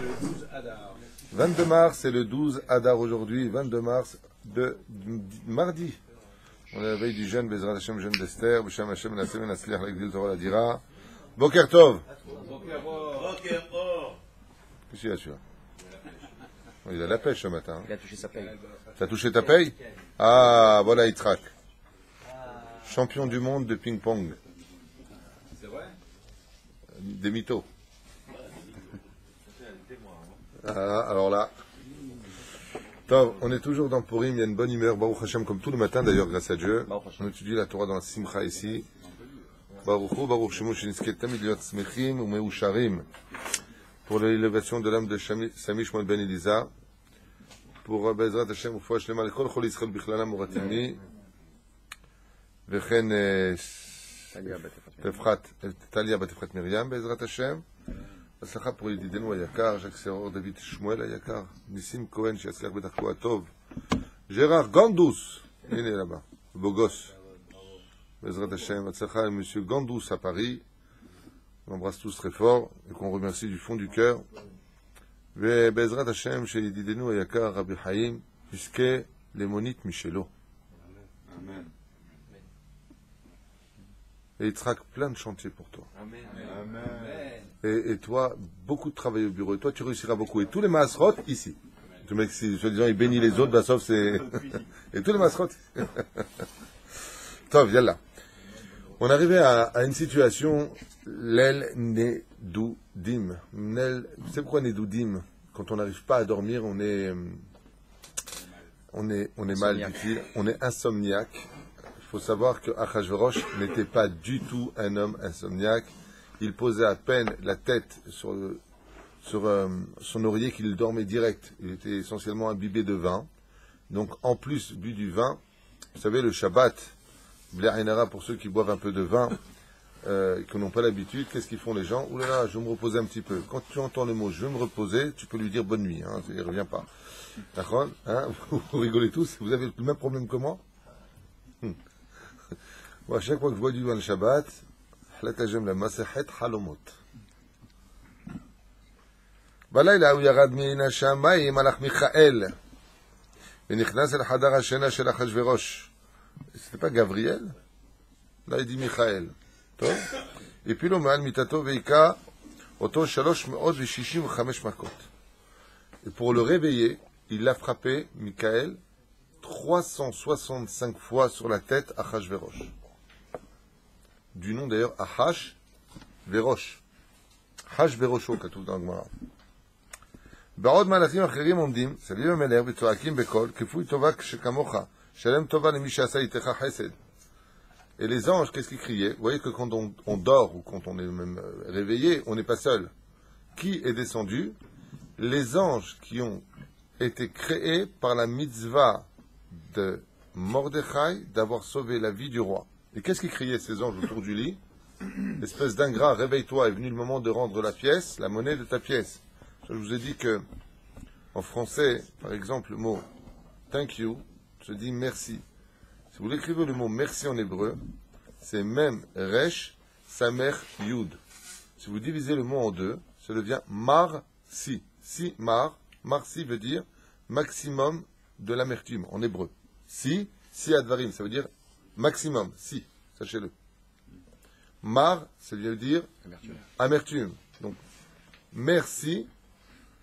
c'est le 12 Adar. 22 mars, c'est le 12 Adar aujourd'hui, 22 mars de mardi. On est à la veille du jeûne, Bezrat Hashem, jeûne d'Esther, B'Shem Hashem, Nassem, Nassliach, l'Egdil Torah, la Dira. Boker Tov. Qu'est-ce qu'il y a celui-là? Il a la pêche ce matin. Il a touché sa paye. T'as touché ta paye? Ah, voilà Yitzhak. Champion du monde de ping-pong. C'est vrai? Des mythos. Ah, alors là. Tov, on est toujours dans Purim, il y a une bonne humeur, Baruch Hashem, comme tout le matin d'ailleurs, grâce à Dieu. On étudie la Torah dans la Simcha ici. Baruch Hu, Baruch Shemu, Shinizketem, Iliot Smechim, Umeusharim. Pour l'élévation de l'âme de Sami Shmuel Ben Elisa. Pour Bezrat Hashem, Ufoua Shlema, Lechol Chol Yisrael Bichlala Muratimi. Vechen Talia Batefrat Miriam, Bezrat Hashem. הצלחה pour ידידנו היקר, ז'ק סרור, דוד שמואל היקר, ניסים כהן שיצליח בדרכו הטוב, ג'רר גנדוס, הנה là-bas, beau gosse, בעזרת השם, הצלחה עם monsieur Gandous à Paris, on embrasse tous très fort, et qu'on remercie du fond du cœur, ובעזרת השם שידידנו היקר, רבי חיים, יזכה למונית משלו. Amen. Et il traque plein de chantiers pour toi. Amen. Amen. Et toi, beaucoup de travail au bureau. Et toi, tu réussiras beaucoup. Et tous les masrot, ici. Le mec, si soi-disant, il bénit les autres, bah, sauf c'est... Et tous les masrot. Tov, yallah. On arrivait à une situation, l'el nedoudim. Tu sais pourquoi nedoudim? Quand on n'arrive pas à dormir, on est mal, dit-il. On est insomniaque. Il faut savoir que Achashverosh n'était pas du tout un homme insomniaque. Il posait à peine la tête sur son oreiller qu'il dormait direct. Il était essentiellement imbibé de vin. Donc, en plus, bu du vin, vous savez, le Shabbat, Blainara, pour ceux qui boivent un peu de vin, qui n'ont pas l'habitude, qu'est-ce qu'ils font les gens? Ouh là là, je vais me reposer un petit peu. Quand tu entends le mot « je vais me reposer », tu peux lui dire « bonne nuit hein, », il ne revient pas. D'accord hein? Vous rigolez tous? Vous avez le même problème que moi? Moi, à chaque fois que je bois du vin le Shabbat, j'aime la Masehet Halomot. בלילה הוא ירד מן השמיים מלאך מיכאל ונכנס אל חדר השינה של אחשוורוש. C'était pas Gabriel? Là, il dit Michael. טוב? הפיל לו מעל מיטתו והיכה אותו 365 מכות. Et pour le réveiller, il l'a frappé, Michael, 365 fois sur la tête à Achashverosh. Du nom d'ailleurs Ahash Verosh. Hash Verosho, כתוב dans הגמרא. בעוד מלאכים אחרים עומדים, סביב המלך וצועקים בקול, כפוי טובה שכמוך, שלם טובה למי שעשה איתך חסד. Et les anges, qu'est-ce qu'ils criaient? Vous voyez que quand on dort, ou quand on est même réveillé, on n'est pas seul. Qui est descendu? Les anges qui ont été créés par la mitzvah de Mordechai d'avoir sauvé la vie du roi. Et qu'est-ce qu'ils criaient ces anges autour du lit? Espèce d'ingrat, réveille-toi, est venu le moment de rendre la pièce, la monnaie de ta pièce. Je vous ai dit que, en français, par exemple, le mot thank you se dit merci. Si vous l'écrivez le mot merci en hébreu, c'est même resh, samer, yud. Si vous divisez le mot en deux, ça devient mar-si. Si, mar-si veut dire maximum de l'amertume en hébreu. Si advarim, ça veut dire maximum, si, sachez-le. Mar, ça veut dire amertume. Donc, merci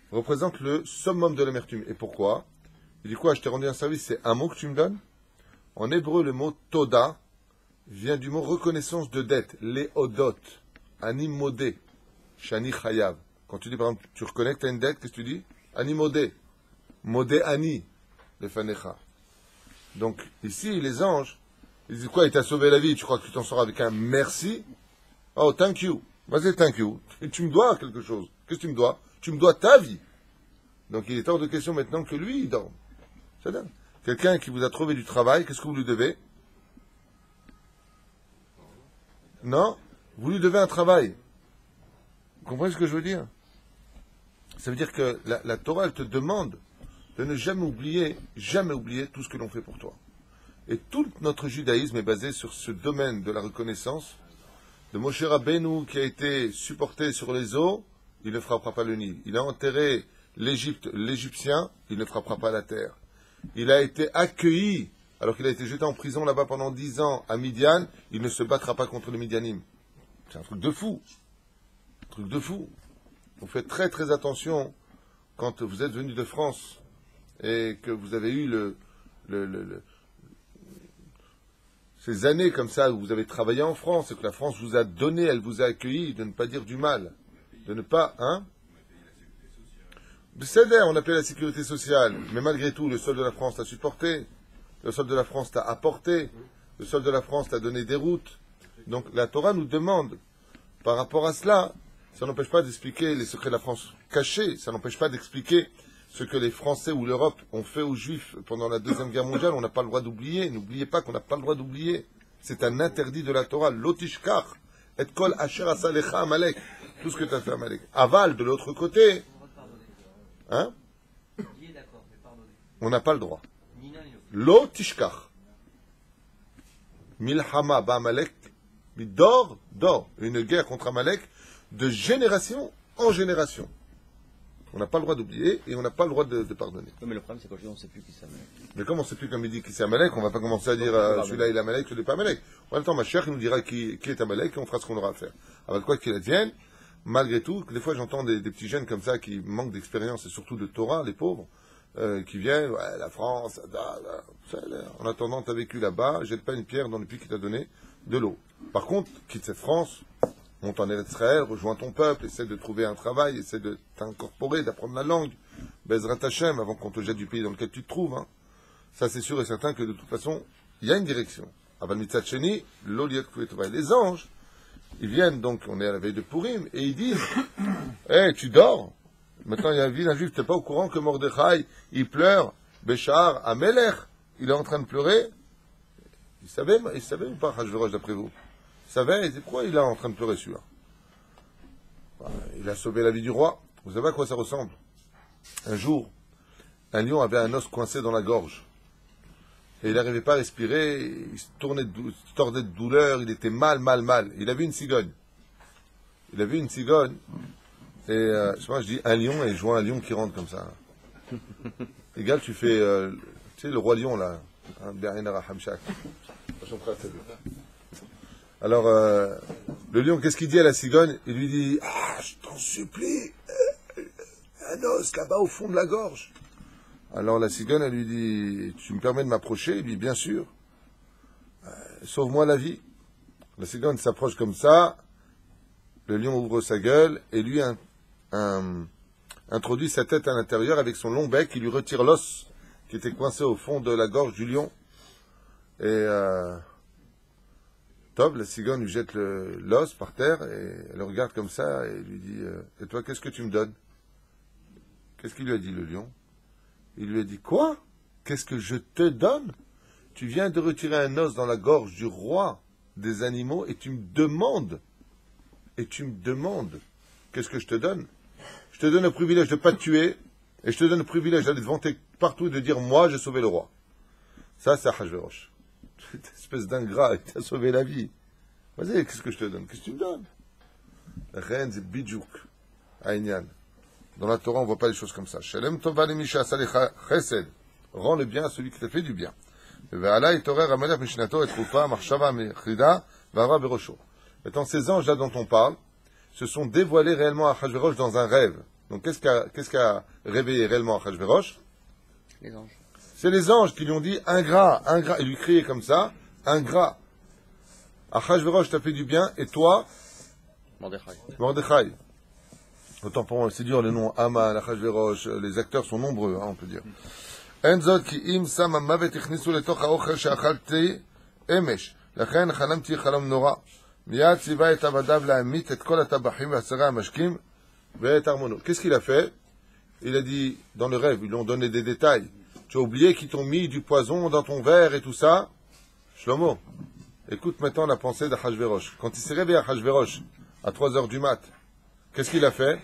représente le summum de l'amertume. Et pourquoi? Il dit quoi? Je t'ai rendu un service, c'est un mot que tu me donnes? En hébreu, le mot toda vient du mot reconnaissance de dette, leodot, ani modé, shani chayav. Quand tu dis, par exemple, tu reconnais que tu as une dette, qu'est-ce que tu dis? Ani modé, modé ani, le fanecha. Donc, ici, les anges, ils disent quoi? Il t'a sauvé la vie, tu crois que tu t'en sors avec un merci? Oh, thank you. Vas-y, thank you. Tu me dois quelque chose. Qu'est-ce que tu me dois? Tu me dois ta vie. Donc, il est hors de question maintenant que lui, il dorme. C'est dingue. Quelqu'un qui vous a trouvé du travail, qu'est-ce que vous lui devez? Non? Vous lui devez un travail. Vous comprenez ce que je veux dire? Ça veut dire que la Torah, elle te demande de ne jamais oublier tout ce que l'on fait pour toi. Et tout notre judaïsme est basé sur ce domaine de la reconnaissance de Moshe Rabbeinu qui a été supporté sur les eaux il ne frappera pas le Nil. Il a enterré l'Égyptien, il ne frappera pas la terre. Il a été accueilli, alors qu'il a été jeté en prison là-bas pendant 10 ans à Midian, il ne se battra pas contre les Midianim. C'est un truc de fou. Un truc de fou. Vous faites très très attention quand vous êtes venu de France et que vous avez eu ces années comme ça où vous avez travaillé en France et que la France vous a donné, elle vous a accueilli, de ne pas dire du mal. De ne pas, hein? On a payé la sécurité sociale, mais malgré tout, le sol de la France t'a supporté, le sol de la France t'a apporté, le sol de la France t'a donné des routes. Donc la Torah nous demande, par rapport à cela, ça n'empêche pas d'expliquer les secrets de la France cachés, ça n'empêche pas d'expliquer ce que les Français ou l'Europe ont fait aux Juifs pendant la Deuxième Guerre mondiale, on n'a pas le droit d'oublier. N'oubliez pas qu'on n'a pas le droit d'oublier. C'est un interdit de la Torah. L'otishkar, et kol asher asalecha Amalek. Tout ce que tu as fait Amalek. Aval, de l'autre côté, hein? On n'a pas le droit. L'otishkar. Milhama ba Amalek. Dor. Une guerre contre Amalek de génération en génération. On n'a pas le droit d'oublier et on n'a pas le droit de pardonner. Oui, mais le problème, c'est qu'aujourd'hui, on ne sait plus qui c'est Amalek. Mais comme on ne sait plus, comme il dit qui c'est Amalek, on ne va pas commencer à dire celui-là il est Amalek, celui-là n'est pas Amalek. En même temps, ma chère, il nous dira qui est Amalek et on fera ce qu'on aura à faire. Alors, quoi qu'il advienne, malgré tout, des fois j'entends des petits jeunes comme ça qui manquent d'expérience et surtout de Torah, les pauvres, qui viennent, ouais, la France, en attendant, tu as vécu là-bas, jette pas une pierre dans le puits qui t'a donné de l'eau. Par contre, quitte cette France, monte en Israël, rejoins ton peuple, essaie de trouver un travail, essaie de t'incorporer, d'apprendre la langue, Bezrat Hashem, avant qu'on te jette du pays dans lequel tu te trouves. Hein. Ça, c'est sûr et certain que de toute façon, il y a une direction. Aval Mitzat Sheni, l'Oliet Kouetova. Les anges, ils viennent, donc, on est à la veille de Purim, et ils disent, hé, tu dors. Maintenant, il y a un juif, tu n'es pas au courant que Mordechai, il pleure, Béchar, Amelech, il est en train de pleurer. Il savait ou pas, Hachverosh, d'après vous? Il savait, et pourquoi il est en train de pleurer celui-là? Il a sauvé la vie du roi. Vous savez à quoi ça ressemble? Un jour, un lion avait un os coincé dans la gorge. Et il n'arrivait pas à respirer, il se tordait de douleur, il était mal. Il a vu une cigogne. Et je dis un lion, et je vois un lion qui rentre comme ça. Égal, tu fais, tu sais, le roi lion, là. Bernard Hamshak. Alors, le lion, qu'est-ce qu'il dit à la cigogne? Il lui dit, je t'en supplie, un os là-bas au fond de la gorge. Alors la cigogne, elle lui dit, tu me permets de m'approcher? Il lui dit, bien sûr. Sauve-moi la vie. La cigogne s'approche comme ça, le lion ouvre sa gueule, et lui introduit sa tête à l'intérieur avec son long bec, il lui retire l'os qui était coincé au fond de la gorge du lion. Et la cigogne lui jette l'os par terre, et elle le regarde comme ça, et lui dit, et toi, qu'est-ce que tu me donnes? Qu'est-ce qu'il lui a dit, le lion? Il lui a dit, quoi? Qu'est-ce que je te donne? Tu viens de retirer un os dans la gorge du roi des animaux, et tu me demandes, qu'est-ce que je te donne? Je te donne le privilège de ne pas te tuer, et je te donne le privilège d'aller te vanter partout et de dire, moi, j'ai sauvé le roi. Ça, c'est Hachverosh. Cette espèce d'ingrat, il t'a sauvé la vie. Vas-y, qu'est-ce que je te donne? Qu'est-ce que tu me donnes? Reine, c'est Bidjouk, Aïnian. Dans la Torah, on ne voit pas les choses comme ça. Shalem tova lemisha salecha chesed. Rends le bien à celui qui t'a fait du bien. Ve'ala itorer amelech mishnato et troufa marshava mechida v'ara berosho. Maintenant, ces anges-là dont on parle, se sont dévoilés réellement à Hachverosh dans un rêve. Donc, qu'est-ce qui a réveillé réellement à Hachverosh? Les anges. C'est les anges qui lui ont dit, ingrat. Ils lui criaient comme ça, ingrat. Achashverosh t'a fait du bien, et toi? Mordechai. Autant pour moi, c'est dur, les noms Haman, Achashverosh, les acteurs sont nombreux, on peut dire. Enzot ki im sam mavet ichnisu letoch haochel she'achalti emesh. Lachen chalamti chalam nora. Miyad tziva et avadav la'amit et kol hatabachim ve'asara hamashkim ve'et armono. Qu'est-ce qu'il a fait? Il a dit, dans le rêve, ils lui ont donné des détails. Tu as oublié qu'ils t'ont mis du poison dans ton verre et tout ça? Shlomo, écoute maintenant la pensée d'Achashverosh. Quand il s'est réveillé à Achashverosh, à 3h du mat, qu'est-ce qu'il a fait?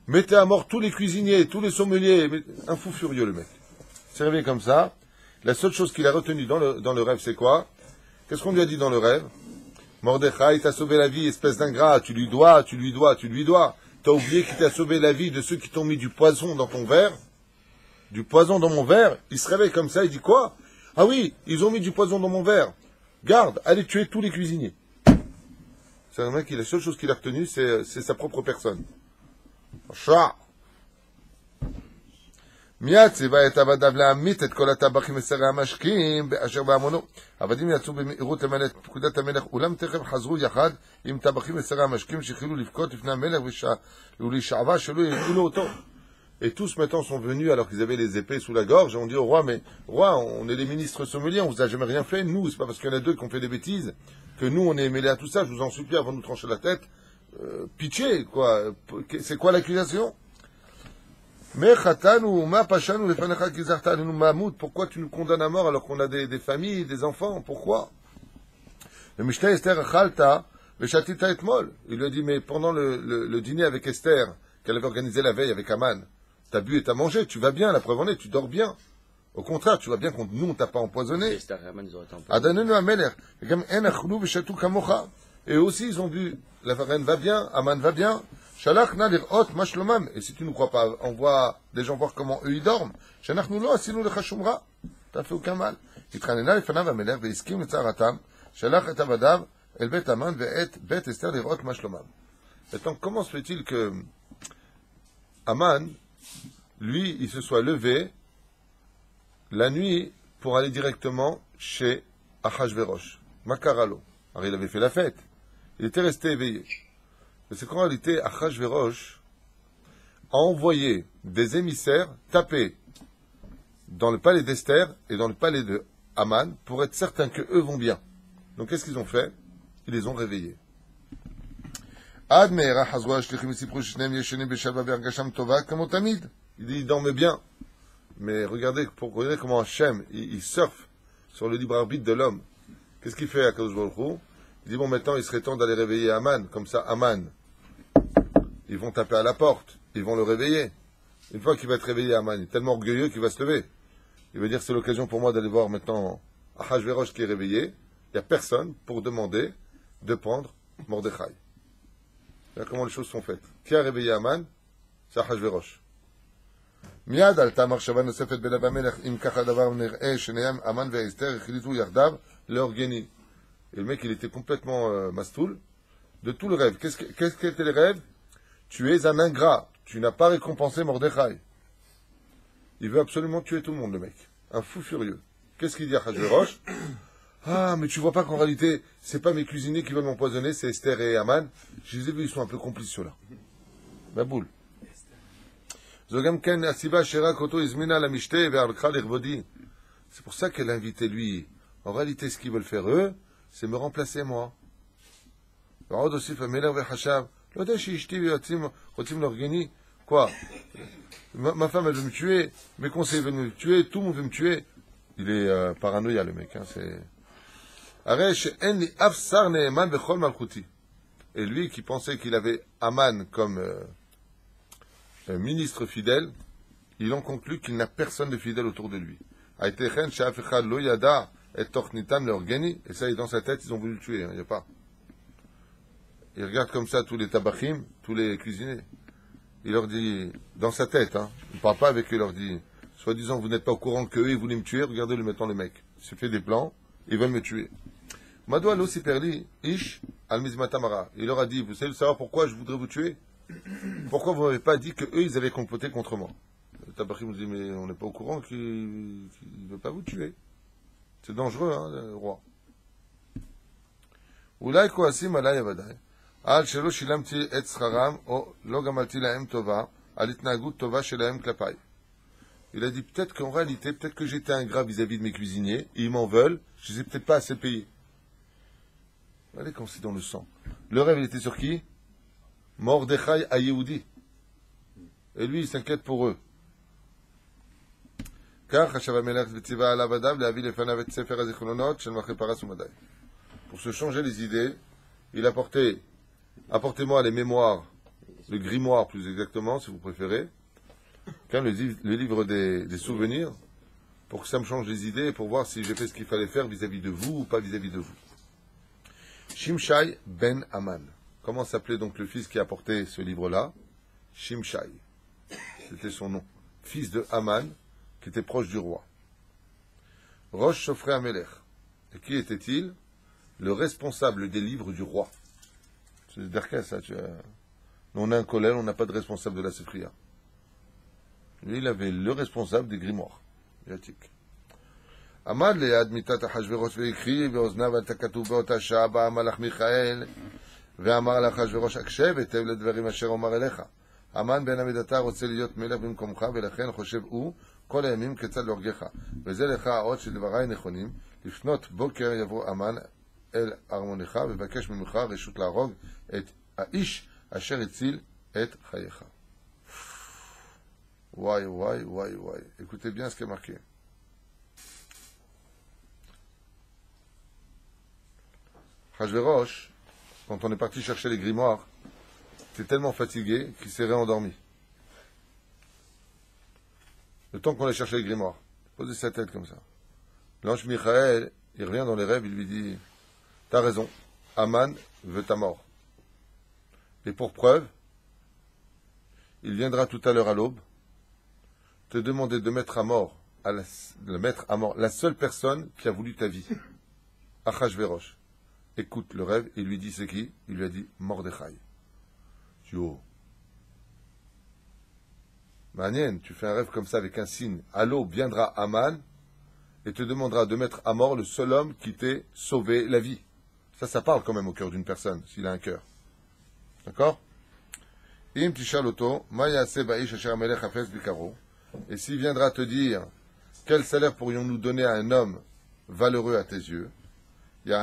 Mettez à mort tous les cuisiniers, tous les sommeliers. Un fou furieux, le mec. Il s'est réveillé comme ça. La seule chose qu'il a retenue dans le rêve, c'est quoi? Qu'est-ce qu'on lui a dit dans le rêve? Mordechai t'a sauvé la vie, espèce d'ingrat. Tu lui dois. t'as oublié qu'il t'a sauvé la vie de ceux qui t'ont mis du poison dans ton verre, du poison dans mon verre, il se réveille comme ça, il dit quoi? Ah oui, ils ont mis du poison dans mon verre. Garde, allez tuer tous les cuisiniers. C'est un mec qui, la seule chose qu'il a retenue, c'est sa propre personne. Chat. מיד ציווה את עבדיו להמית את כל הטבחים ושרי המשקים באשר בהמונו. עבדים יצאו במהירות למלא את פקודת המלך, אולם תכף חזרו יחד עם טבחים ושרי המשקים שהחלו לבכות לפני המלך ולשעבה שלא יראו אותו. Et tous maintenant sont venus alors qu'ils avaient les épées sous la gorge et ont dit au roi, mais roi, on est les ministres sommeliers, on vous a jamais rien fait, nous, c'est pas parce qu'il y en a deux qui ont fait des bêtises que nous on est mêlés à tout ça, je vous en supplie avant de nous trancher la tête, pitié, quoi, c'est quoi l'accusation? Pourquoi tu nous condamnes à mort alors qu'on a des familles, des enfants? Pourquoi? Il lui a dit, mais pendant le dîner avec Esther, qu'elle avait organisé la veille avec Aman, t'as bu et t'as mangé, tu vas bien, la preuve en est, tu dors bien. Au contraire, tu vois bien qu'on nous, on t'a pas empoisonné. Et aussi, ils ont bu, la reine va bien, Aman va bien. Et si tu ne crois pas, envoie des gens voir comment eux ils dorment. T'as fait aucun mal. Maintenant, comment se fait-il que Aman, lui, il se soit levé la nuit pour aller directement chez Achashverosh, Makaralo. Alors il avait fait la fête. Il était resté éveillé. Mais c'est qu'en réalité, Achashverosh a envoyé des émissaires taper dans le palais d'Esther et dans le palais de Aman pour être certain qu'eux vont bien. Donc qu'est-ce qu'ils ont fait? Ils les ont réveillés. Il dit, ils dorment bien. Mais regardez comment Hachem, il surfe sur le libre arbitre de l'homme. Qu'est-ce qu'il fait à Kadosh Baruch Hu? Il dit, bon, maintenant, il serait temps d'aller réveiller Aman. Comme ça, Aman, ils vont taper à la porte. Ils vont le réveiller. Une fois qu'il va être réveillé, Aman, il est tellement orgueilleux qu'il va se lever. Il veut dire, c'est l'occasion pour moi d'aller voir maintenant Achashverosh qui est réveillé. Il n'y a personne pour demander de prendre Mordechai. Voilà comment les choses sont faites. Qui a réveillé Aman? C'est Achashverosh. מיד עלתה מחשבה נוספת בלב המלך, אם ככה הדבר נראה שניים אמן ואסתר החליטו יחדיו לאורגני. Et le mec, il était complètement mastoul de tout le rêve. Qu'est-ce qu'était le rêve? Tu es un ingrat. Tu n'as pas récompensé Mordechai. Il veut absolument tuer tout le monde, le mec. Un fou furieux. Qu'est-ce qu'il dit à Achashverosh? Ah, mais tu vois pas qu'en réalité, c'est pas mes cuisiniers qui veulent m'empoisonner, c'est Esther et Aman. Je les ai vus, ils sont un peu complices, ceux-là. Ma boule. C'est pour ça qu'elle a invité lui. En réalité, ce qu'ils veulent faire eux, c'est me remplacer moi. Quoi? Ma femme, elle veut me tuer, mes conseillers veulent me tuer, tout le monde veut me tuer. Il est paranoïa, le mec. Hein, et lui, qui pensait qu'il avait Aman comme ministre fidèle, il en conclut qu'il n'a personne de fidèle autour de lui. Et ça, dans sa tête, ils ont voulu le tuer. Il n'y a pas. Il regarde comme ça tous les tabachim, tous les cuisiniers. Il leur dit, dans sa tête, hein, il ne parle pas avec eux, il leur dit, soi-disant, vous n'êtes pas au courant qu'eux, ils voulaient me tuer, regardez-le maintenant, les mecs. Il se fait des plans, ils veulent me tuer. Madou allo siperli, ish al mizmatamara. Il leur a dit, vous savez savoir pourquoi je voudrais vous tuer? Pourquoi vous m'avez pas dit que eux, ils avaient comploté contre moi? Le tabachim nous dit, mais on n'est pas au courant qu'il ne veut pas vous tuer. C'est dangereux, hein, le roi. Oulai koasim alay avadai. Al shelo shilamti et scharam o lo gamalti lahem tova al itnagut tova shelahem klapai. Il a dit peut-être qu'en réalité, peut-être que j'étais ingrat vis-à-vis de mes cuisiniers, et ils m'en veulent, je les ai peut-être pas assez payés. Regardez comme c'est dans le sang. Le rêve, il était sur qui? Mordechai à Yehudi. Et lui, il s'inquiète pour eux. Pour se changer les idées, il apportait, apportez-moi les mémoires, le grimoire plus exactement, si vous préférez, quand le livre des souvenirs, pour que ça me change les idées et pour voir si j'ai fait ce qu'il fallait faire vis-à-vis de vous ou pas vis-à-vis de vous. Shimshai ben Aman. Comment s'appelait donc le fils qui a apporté ce livre-là? Shimshai, c'était son nom, fils de Haman, qui était proche du roi. Rosh Sofrei Amelech. Et qui était-il? Le responsable des livres du roi. C'est derrière ça, tu vois. Nous, on a un collège, on n'a pas de responsable de la Sefria. Lui, il avait le responsable des grimoires. Yatik. Amad ליד מיטת אחשוורוש והקריא באוזניו את הכתוב באותה שעה בא המלאך מיכאל ואמר לאחשוורוש הקשב היטב לדברים אשר אומר אליך. המן בן עמידתה רוצה להיות מלך במקומך ולכן חושב הוא כל הימים כיצד להורגך. וזה לך האות שדבריי נכונים. לפנות בוקר יבוא המן אל ארמונך ובקש ממך רשות להרוג את האיש אשר הציל את חייך. וואי וואי וואי וואי. Écoutez bien ce qui est marqué. Achashverosh, quand on est parti chercher les grimoires, était tellement fatigué qu'il s'est réendormi. Le temps qu'on allait chercher les grimoires, posez sa tête comme ça. L'ange Michael, il revient dans les rêves, il lui dit, t'as raison, Haman veut ta mort. Et pour preuve, il viendra tout à l'heure à l'aube, te demander de mettre à mort, la seule personne qui a voulu ta vie. Achashverosh. Écoute le rêve, et il lui dit c'est qui? Il lui a dit Mordechai. Tu dis, oh. Manien, tu fais un rêve comme ça avec un signe. À l'aube viendra Haman et te demandera de mettre à mort le seul homme qui t'ait sauvé la vie. Ça parle quand même au cœur d'une personne, s'il a un cœur. D'accord? Im tishaloto, ma yaseh ba'ish asher hamelech hafez bikaro. Et s'il viendra te dire quel salaire pourrions-nous donner à un homme valeureux à tes yeux? Tu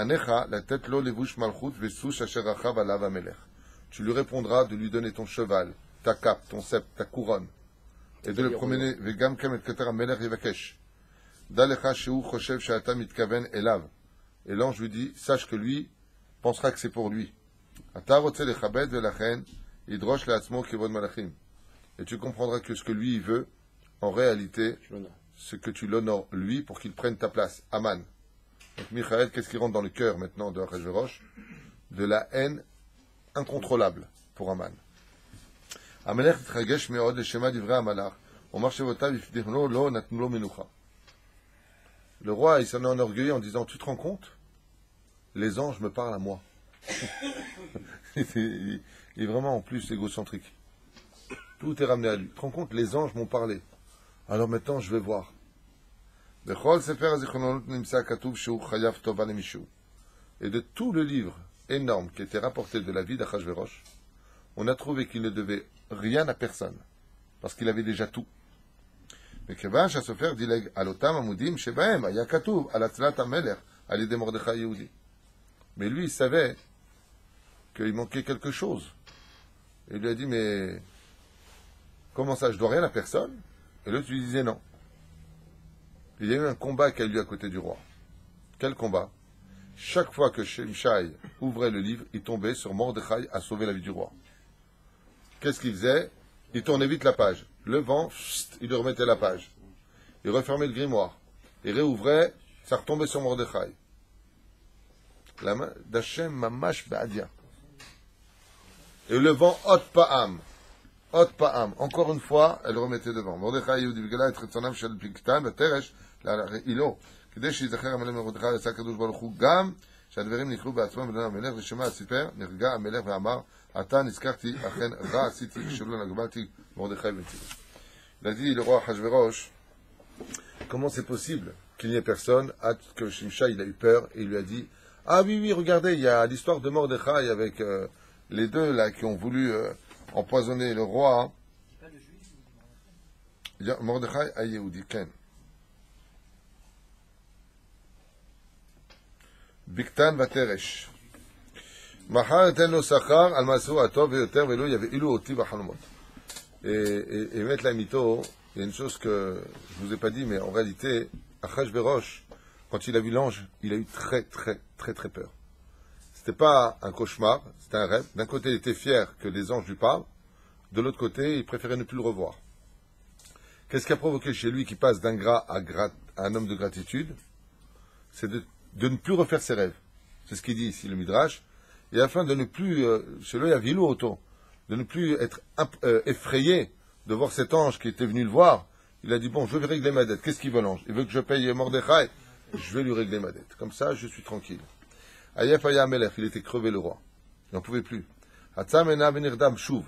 lui répondras de lui donner ton cheval, ta cape, ton sceptre, ta couronne, et de le promener. Et l'ange lui dit, sache que lui pensera que c'est pour lui. Et tu comprendras que ce que lui veut, en réalité, c'est que tu l'honores lui pour qu'il prenne ta place. Aman. Donc, Michael, qu'est-ce qui rentre dans le cœur maintenant de Achashverosh? De la haine incontrôlable pour Haman. Amelech titchagesh me'od leshema divrei hamalach. Omar shevotav yifdihno lo natnu lo menucha. Le roi, il s'en est enorgueilli en disant, tu te rends compte? Les anges me parlent à moi. Il est vraiment en plus égocentrique. Tout est ramené à lui. Tu te rends compte? Les anges m'ont parlé. Alors maintenant, je vais voir. Et de tout le livre énorme qui était rapporté de la vie d'Achashverosh, on a trouvé qu'il ne devait rien à personne, parce qu'il avait déjà tout. Mais lui, il savait qu'il manquait quelque chose. Et il lui a dit, mais comment ça, je dois rien à personne? Et l'autre lui disait non. Il y a eu un combat qui a eu lieu à côté du roi. Quel combat? Chaque fois que Shimshai ouvrait le livre, il tombait sur Mordechai à sauver la vie du roi. Qu'est-ce qu'il faisait? Il tournait vite la page. Le vent, il lui remettait la page. Il refermait le grimoire. Il réouvrait, ça retombait sur Mordechai. La main d'Hachem mamash ba'adia. Et le vent, hot pa'am. Hot pa'am. Encore une fois, elle remettait devant. Mordechai Yehudi B'Gala et Tretzonav Shel Piktan, Beteresh, Ilo. כדי שיזכר המלך מרדכי יצא הקדוש ברוך הוא גם שהדברים נקראו בעצמם בדבר המלך ושמע הסיפר נרגע המלך ואמר עתה נזכרתי אכן רע עשיתי כשלא נגמלתי מרדכי בנציגו. Il a dit le roi Achashverosh, comment c'est possible qu'il n'y ait personne? Que Shimshai il a eu peur et il lui a dit ah oui regardez il y a l'histoire de Mordechai avec les deux là qui ont voulu empoisonner le roi. Mordechai a Yehudi Ken. Biktan Vateresh. Mahar eten lo sachar al maaseu atov veyoter velo yave'ilu oti b'chalomot. Et mettre la mytho, il y a une chose que je ne vous ai pas dit, mais en réalité, Achashverosh, quand il a vu l'ange, il a eu très peur. C'était pas un cauchemar, c'était un rêve. D'un côté, il était fier que les anges lui parlent, de l'autre côté, il préférait ne plus le revoir. Qu'est-ce qui a provoqué chez lui qu'il passe d'ingrat à un homme de gratitude? C'est de ne plus refaire ses rêves. C'est ce qu'il dit ici, le Midrash. Et afin de ne plus, chez lui, il y a vilou auto. de ne plus être effrayé de voir cet ange qui était venu le voir. Il a dit, bon, je vais régler ma dette. Qu'est-ce qu'il veut l'ange? Il veut que je paye Mordechai. Je vais lui régler ma dette. Comme ça, je suis tranquille. Ayef Aya Melech, il était crevé le roi. Il n'en pouvait plus. Hatzamena Benirdam Shuv.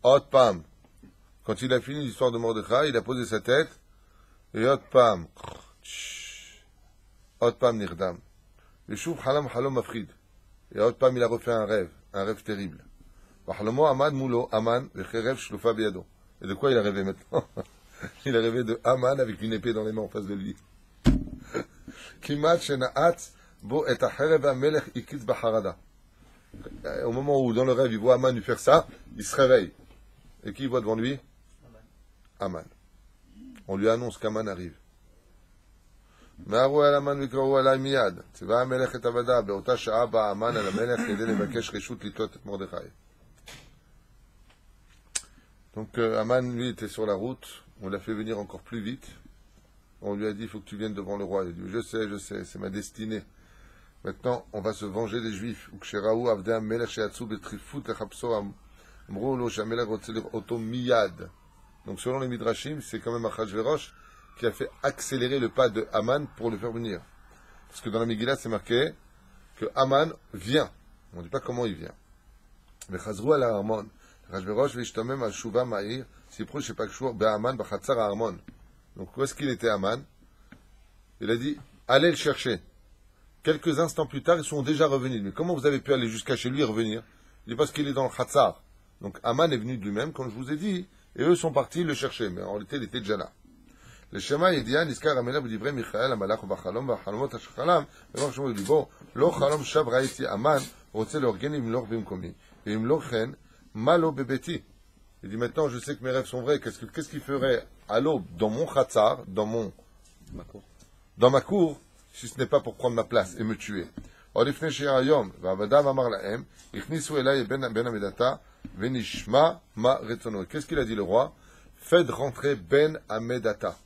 Hot Pam. Quand il a fini l'histoire de Mordechai, il a posé sa tête. Et Hot Pam. Hot Pam Nirdam. Et Shuv Halam Halom Afrid. Et Hot Pam, il a refait un rêve terrible. Vahalomo Aman Moulo Aman, Vecherev Shlufa Biado. Et de quoi il a rêvé maintenant? Il a rêvé de Aman avec une épée dans les mains en face de lui. Kimat Shenaat Bo et Acherev Amelech Ikitz Baharada. Au moment où, dans le rêve, il voit Aman lui faire ça, il se réveille. Et qui voit devant lui? Aman. On lui annonce qu'Aman arrive. Me'aru el Aman vikrahu alay miyad. Tzeva Amelech et Avada. Be'ota sha'a ba Aman al Amelech kede levakesh reshut litot et Mordechai. Donc Aman, lui, était sur la route. On l'a fait venir encore plus vite. On lui a dit, il faut que tu viennes devant le roi. Il a dit, je sais, c'est ma destinée. Maintenant, on va se venger des Juifs. Donc selon les Midrashim, c'est quand même Achashverosh qui a fait accélérer le pas de Aman pour le faire venir. Parce que dans la Megillah, c'est marqué que Aman vient. On ne dit pas comment il vient. Mais Chazrou al Armon. Achashverosh vishtomem al Shuva Ma'ir. Si proche, je sais pas que Shuva Be'aman b'chatzar Armon. Donc où est-ce qu'il était Aman? Il a dit, allez le chercher. Quelques instants plus tard, ils sont déjà revenus. Mais comment vous avez pu aller jusqu'à chez lui et revenir? Il dit parce qu'il est dans le Khatsar. Donc Aman est venu de lui-même, comme je vous ai dit, et eux sont partis le chercher. Mais en réalité, il était déjà là. Le Shema, il dit, Niskar Amela, vous divrez, Michael, Amalach, Bachalom, Bachalomot, Ashkalam. Mais moi, je me dis, bon, Lo Chalom Shav Raiti Aman, Rotse Lorgen, Imlor Bimkomi. Et Imlor Chen, Malo Bebeti. Il dit, maintenant, je sais que mes rêves sont vrais. Qu'est-ce qu'il ferait à l'aube, dans mon Khatsar, dans ma cour, si ce n'est pas pour prendre ma place et me tuer. Qu'est-ce qu'il a dit le roi? Faites rentrer Ben Amedata.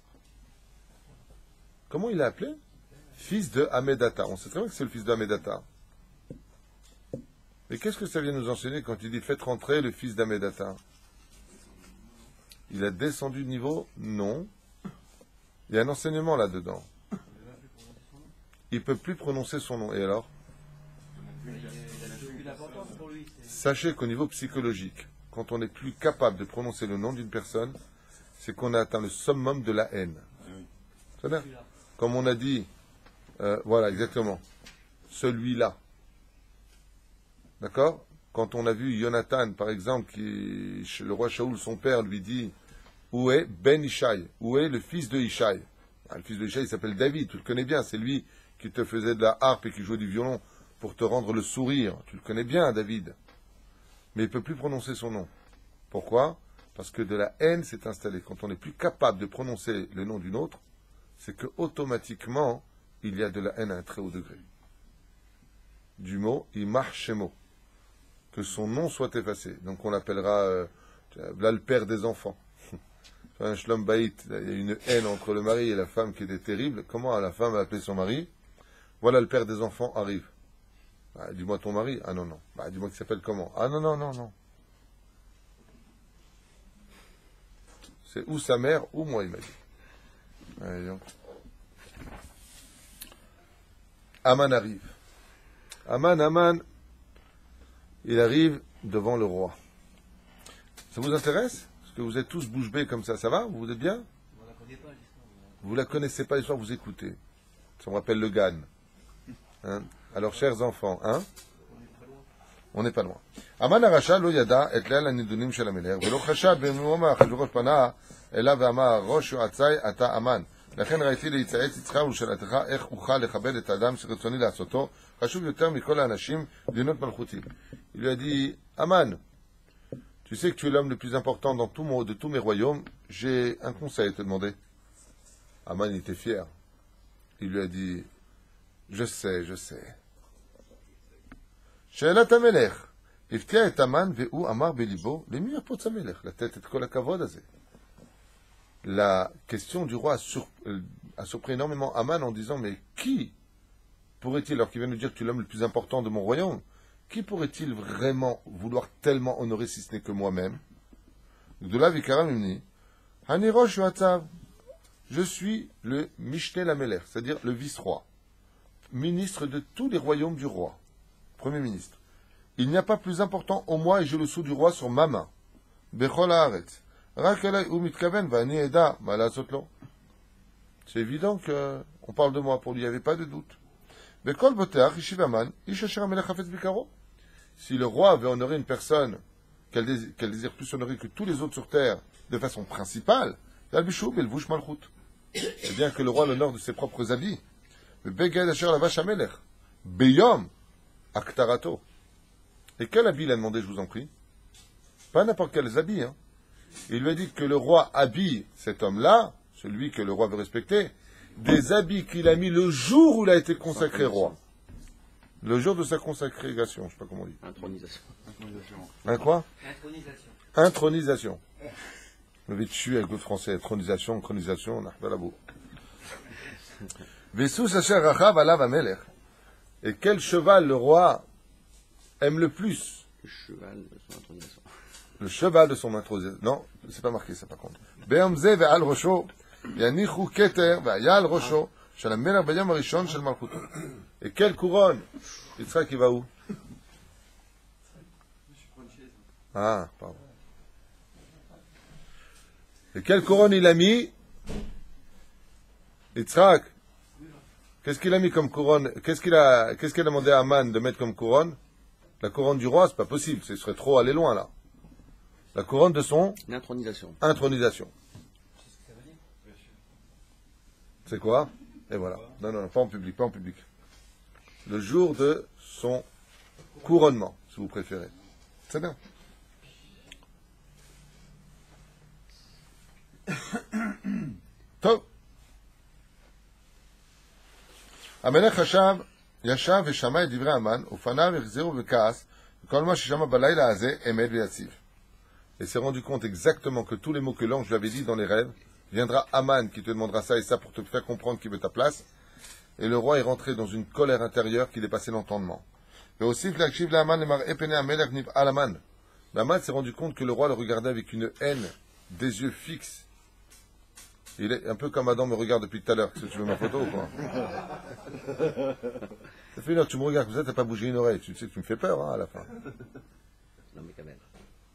Comment il l'a appelé? Fils de Amedata. On sait très bien que c'est le fils d'Amedata. Mais qu'est-ce que ça vient nous enseigner quand il dit faites rentrer le fils d'Amedata? Il a descendu de niveau? Non. Il y a un enseignement là-dedans. Il ne peut plus prononcer son nom. Et alors? Sachez qu'au niveau psychologique, quand on n'est plus capable de prononcer le nom d'une personne, c'est qu'on a atteint le summum de la haine. C'est-à-dire, comme on a dit, voilà, exactement, celui-là. D'accord? Quand on a vu Jonathan, par exemple, le roi Shaoul, son père, lui dit, où est Ben Ishaï? Où est le fils de Ishaï? Le fils de Ishaï, il s'appelle David, tu le connais bien, c'est lui qui te faisait de la harpe et qui jouait du violon pour te rendre le sourire. Tu le connais bien, David. Mais il ne peut plus prononcer son nom. Pourquoi? Parce que de la haine s'est installée. Quand on n'est plus capable de prononcer le nom d'une autre, c'est que automatiquement, il y a de la haine à un très haut degré. Du mot, il marche chez mot. Que son nom soit effacé. Donc on l'appellera là le père des enfants. Un shlom baït, il y a une haine entre le mari et la femme qui était terrible. Comment la femme a appelé son mari? Voilà, le père des enfants arrive. Bah, dis-moi ton mari. Ah non, non. Bah, dis-moi qu'il s'appelle comment? Ah non, non, non, non. C'est ou sa mère ou moi, il m'a dit. Allez, donc. Aman arrive. Aman, il arrive devant le roi. Ça vous intéresse? Parce que vous êtes tous bouche bée comme ça va? Vous êtes bien? Vous la connaissez pas l'histoire, vous écoutez. Ça me rappelle le Gan. Hein? Alors, chers enfants, hein? On n'est pas loin. Aman arasha lo yada et leal hanidunim shel hamelech velo chashav b'moma achashverosh pana elav ve'amar rosh yo'atzai ata Aman. לכן ראיתי להצייץ אצלך ולשאלתך איך אוכל לכבד את האדם שרצוני לעשותו, חשוב יותר מכל האנשים בדינות מלכותי. Il lui a dit, Aman, tu sais que tu es l'homme le plus important dans de tous mes royaumes, j'ai un conseil à te demander. Aman était fier. Il lui a dit, je sais. שאלת המלך, הפתיע את המן והוא אמר בליבו, למי יפוץ המלך? לתת את כל הכבוד הזה. La question du roi a surpris énormément Aman en disant, mais qui pourrait-il, alors qu'il vient nous dire que tu es l'homme le plus important de mon royaume, qui pourrait-il vraiment vouloir tellement honorer si ce n'est que moi-même? De là, Vikaram il me dit, Hanirosh Yoatzav, je suis le Mishneh Lamelech, c'est-à-dire le vice-roi, ministre de tous les royaumes du roi, premier ministre. Il n'y a pas plus important au moi et j'ai le sceau du roi sur ma main. Bechol haaretz. Rak elai hu mitkaven va'ani eda ma la'asot lo. C'est évident qu'on parle de moi pour lui, il n'y avait pas de doute. Bekol boteach yishiv Haman, ish asher hamelech hafetz bikaro. Si le roi veut honorer une personne qu'elle désire plus honorer que tous les autres sur terre de façon principale, yalbishu belvush malchut. C'est bien que le roi l'honore de ses propres habits. Mais beged asher lavash hamelech. Beyom aktarato. Et quel habit il a demandé, je vous en prie? Pas n'importe quels habits, hein. Il lui a dit que le roi habille cet homme-là, celui que le roi veut respecter, des habits qu'il a mis le jour où il a été consacré roi. Le jour de sa consécration, je ne sais pas comment on dit. Intronisation. Un quoi? Intronisation. Intronisation. Je vais tuer avec le français. Intronisation, on a la boue. Vessous asher rachav alav hamelech. Et quel cheval le roi aime le plus? Le cheval de son intronisation. Le cheval de son intronisation. Non, c'est pas marqué ça par contre. Be'amze ve'al rosho, yanichu keter ve'ayal rosho, shel hamelech b'yom harishon shel malchuto. Et quelle couronne? Yitzhak, il va où? Ah, pardon. Et quelle couronne il a mis? Yitzhak, qu'est-ce qu'il a mis comme couronne? Qu'est-ce qu'il a demandé à Haman de mettre comme couronne? La couronne du roi, c'est pas possible, ce serait trop aller loin là. La couronne de son L'intronisation. intronisation. C'est quoi? Et voilà. Non, pas en public, pas en public. Le jour de son couronnement, si vous préférez. C'est bien. Top. המלך ישב ושמע את דברי המן, ופניו החזירו בכעס, וכל מה ששמע בלילה הזה אמת ויציב. Et s'est rendu compte exactement que tous les mots que l'ange lui avait dit dans les rêves, viendra Haman qui te demandera ça et ça pour te faire comprendre qu'il veut ta place. Et le roi est rentré dans une colère intérieure qui dépassait l'entendement. Et aussi, Haman s'est rendu compte que le roi le regardait avec une haine, des yeux fixes. Il est un peu comme Adam me regarde depuis tout à l'heure. Est-ce que tu veux ma photo ou quoi? Ça fait une heure que tu me regardes comme ça, t'as pas bougé une oreille. Tu sais que tu me fais peur hein, à la fin. Non, mais quand même.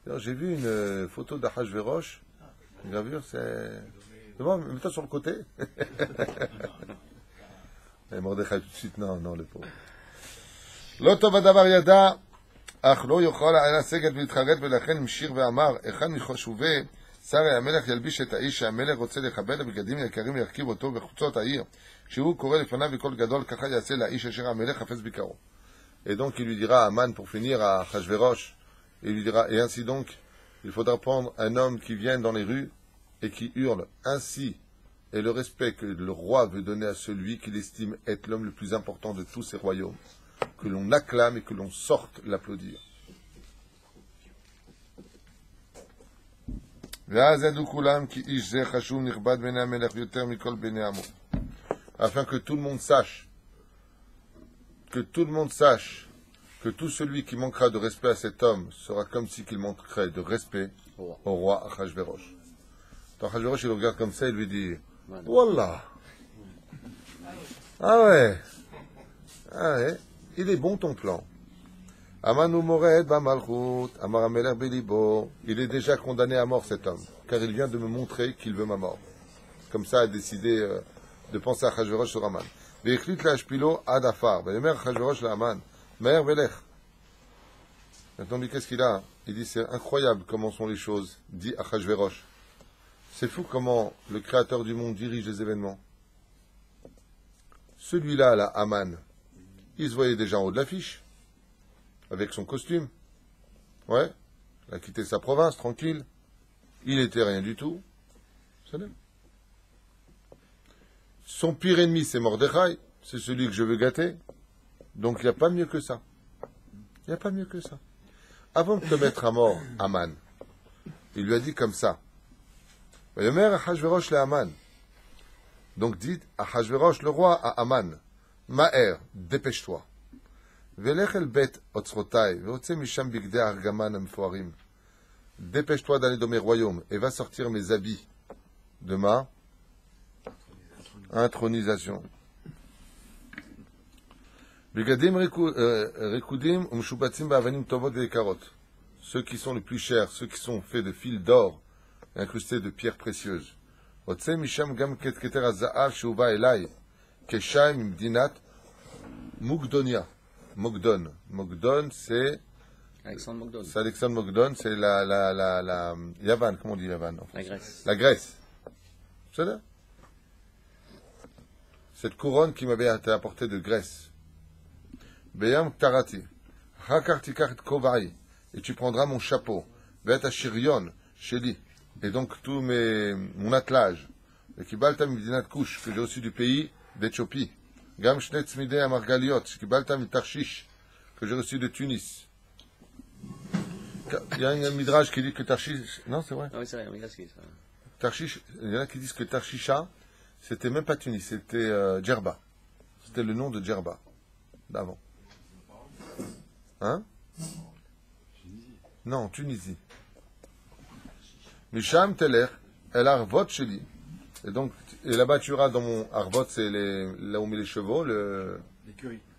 Alors, j'ai vu une photo d'Achashverosh. Une gravure, c'est... Devant, mets-toi sur le côté. Et Mordechai tout de suite, non, le pauvre. L'otov adavar yada, ach lo yochol ha'ela seget v'litcharet v'lachen mshir ve'amar, echan michoshuve, שרי המלך ילביש את האיש שהמלך רוצה לכבד בבגדים יקרים וירכיב אותו בחוצות העיר. כשהוא קורא לפניו בקול גדול, ככה יעשה לאיש אשר המלך חפץ ביקרו. Et donc il lui dira à Haman, pour finir, à Achashverosh, il lui dira, et ainsi donc, il faudra prendre un homme qui vient dans les rues et qui hurle. Ainsi est le respect que le roi veut donner à celui qu'il estime être l'homme le plus important de tous ses royaumes. Que l'on acclame et que l'on sorte l'applaudir. Afin que tout le monde sache que tout celui qui manquera de respect à cet homme sera comme si qu'il manquerait de respect au roi Achashverosh. Achashverosh il le regarde comme ça et lui dit Wallah, ah ouais, il est bon ton plan. Il est déjà condamné à mort cet homme, car il vient de me montrer qu'il veut ma mort. Comme ça a décidé de penser à Achashverosh sur Haman. Maintenant, lui, qu'est-ce qu'il a? Il dit, c'est incroyable comment sont les choses, dit Achashverosh. C'est fou comment le Créateur du monde dirige les événements. Celui-là, là, Haman, il se voyait déjà en haut de l'affiche. Avec son costume. Ouais. Il a quitté sa province, tranquille. Il était rien du tout. C'est bien. Son pire ennemi, c'est Mordechai. C'est celui que je veux gâter. Donc, il n'y a pas mieux que ça. Il n'y a pas mieux que ça. Avant de te mettre à mort, Haman, il lui a dit comme ça. Yomer Achashverosh le Haman. Donc, dit Achashverosh, le roi, à Haman. Maher, dépêche-toi. Velech el bet otzrotai, veotse misham bigdei argaman amfoarim. Dépêche-toi d'aller dans mes royaumes et va sortir mes habits de ma intronisation. Bigadim rekudim umshubatzim ba'avanim tovot ve'ekarot. Ceux qui sont les plus chers, ceux qui sont faits de fils d'or et incrustés de pierres précieuses. Otse misham gam ketketer haza'av shuva elai, keshay mimdinat Mugdonia. Mogdon. Mogdon, c'est... Alexandre Mogdon. C'est Alexandre Mogdon, c'est la Yavan, comment on dit Yavan en La français? Grèce. La Grèce. C'est ça? Cette couronne qui m'avait été apportée de Grèce. Beyam Tarati. Hakartikart Kovai. Et tu prendras mon chapeau. Bet Ashirion, Sheli. Et donc tout mon attelage. Et Kibalta Midinat Kush, que j'ai reçu du pays d'Éthiopie. Gam Shnetz Midei Amargaliot, Kibalta Mitarshish, que j'ai reçu de Tunis. Il y a un midrash qui dit que Tarshish... Non, c'est vrai. Ah oui, c'est vrai, mais c'est ça. Tarshish, il y en a qui disent que Tarshisha, c'était même pas Tunis, c'était Djerba. C'était le nom de Djerba, d'avant. Hein? Non, Tunisie. Misham Teler, El Arvot Sheli. Et donc, et là-bas tu auras dans mon Arvot, c'est là où on met les chevaux,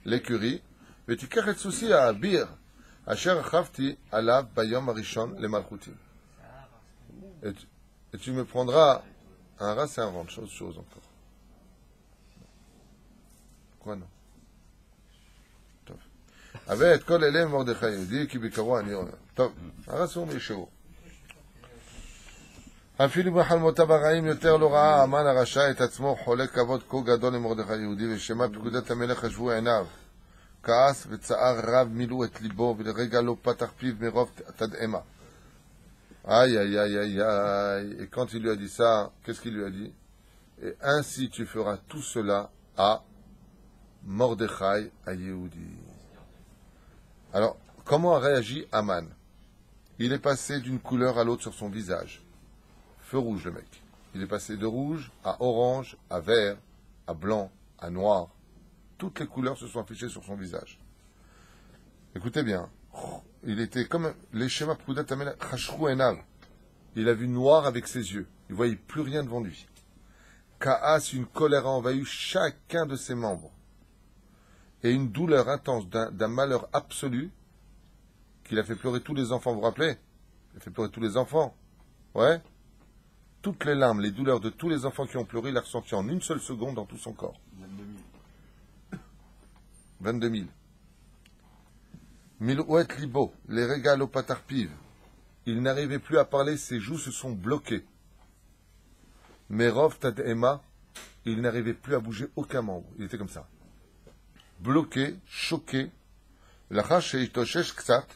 l'écurie. Et tu carres souci à Bir. Asher Chavti Alav Bayom Arishon le Malchutim. Et tu me prendras un rat, c'est un ventre, chose encore. Quoi non? Top. Avec kol elem Mordechai, dit qui bikaro ani ona. Top. Un rat c'est mes chevaux. אפילו בחלמותיו הרעים יותר לא ראה המן הרשע את עצמו חולק כבוד כה גדול למרדכי היהודי, ושמע פקודת המלך חשבו עיניו. כעס וצער רב מילאו את ליבו, ולרגע לא פתח פיו מרוב תדהמה. Aïe, aïe, aïe, aïe, aïe. Et quand il lui a dit ça, qu'est-ce qu'il lui a dit? Et ainsi tu feras tout cela à Mordechai à Yehudi. Alors, comment a réagi Haman? Il est passé d'une couleur à l'autre sur son visage. Feu rouge, le mec. Il est passé de rouge à orange, à vert, à blanc, à noir. Toutes les couleurs se sont affichées sur son visage. Écoutez bien. Il était comme les schémas Pkudat Amelech Chashru Enav. Il a vu noir avec ses yeux. Il ne voyait plus rien devant lui. Kaas, une colère a envahi chacun de ses membres. Et une douleur intense d'un malheur absolu qu'il a fait pleurer tous les enfants. Vous vous rappelez? Il a fait pleurer tous les enfants. Ouais. Toutes les larmes, les douleurs de tous les enfants qui ont pleuré, il a ressenti en une seule seconde dans tout son corps. 22 000. Milouet libo, les régales au patarpiv. Il n'arrivait plus à parler, ses joues se sont bloquées. Merov tadema, il n'arrivait plus à bouger aucun membre. Il était comme ça. Bloqué, choqué. Lachash et itoshesh ksat.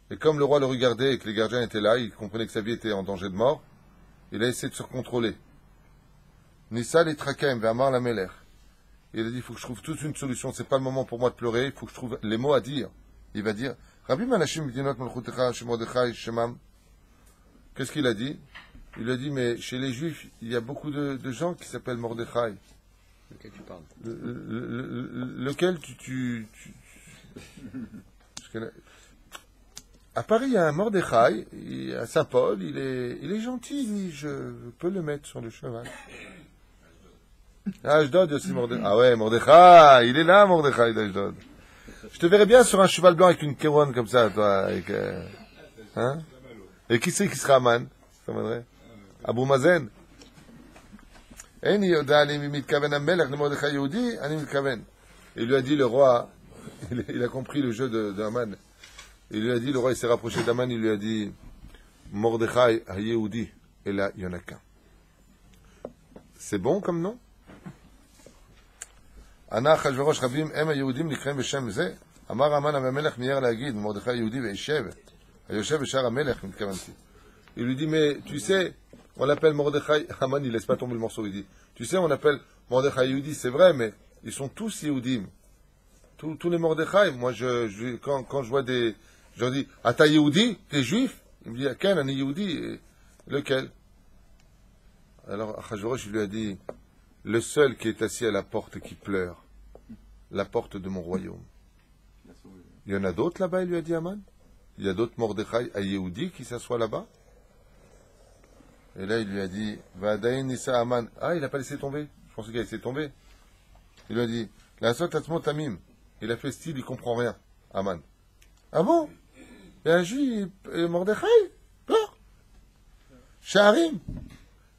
Et comme le roi le regardait et que les gardiens étaient là, il comprenait que sa vie était en danger de mort. Il a essayé de se contrôler. Nissa les trakem, Vamar la Meler. Il a dit, il faut que je trouve toute une solution. C'est pas le moment pour moi de pleurer. Il faut que je trouve les mots à dire. Il va dire, Rabbi Manashim Bidinot Malchutecha Shemordechai Shemam. Qu'est-ce qu'il a dit? Il a dit, mais chez les Juifs, il y a beaucoup de gens qui s'appellent Mordechai. Lequel tu parles? Lequel À Paris, il y a un Mordechai, à Saint-Paul, il est gentil, lui, je peux le mettre sur le cheval. À Ashdod, aussi Mordechai. Ah ouais, Mordechai, il est là, Mordechai d'Ashdod. Je te verrais bien sur un cheval blanc avec une couronne comme ça, toi, avec, hein? Et qui c'est qui sera Aman? Ça m'aiderait. Abou Mazen. Il lui a dit, le roi, il a compris le jeu d'Aman. Il lui a dit, le roi, il s'est rapproché d'Aman, il lui a dit, Mordechai à Yehudi, et là, il y en a qu'un. C'est bon comme nom? Ana Achashverosh Rabim, Em Yehudim Nikrem Beshem Ze, Amar Aman Amelech Miyer Lagid, Mordechai Yehudi Veishev, Ayoshev Eshar Amelech, il lui dit, mais tu sais, on l'appelle Mordechai, Aman, il laisse pas tomber le morceau, il dit, tu sais, on appelle Mordechai Yehudi, c'est vrai, mais ils sont tous Yehudim. Tous les Mordechai, moi, quand je vois des, je leur dis, ah, t'as Yehudi, t'es juif? Il me dit, ah, quel, un Yehudi? Lequel? Alors, Achashverosh, il lui a dit, le seul qui est assis à la porte et qui pleure, la porte de mon royaume. Il y en a d'autres là-bas, il lui a dit Aman. Il y a d'autres Mordechai à Yehudi qui s'assoient là-bas. Et là, il lui a dit, Vadain Nissa Aman. Ah, il n'a pas laissé tomber. Je pensais qu'il a laissé tomber. Il lui a dit, la sot atzmo tamim. Il a fait style, il comprend rien. Aman. Ah bon? Il a dit, Mordechai? Peur? Shaharim?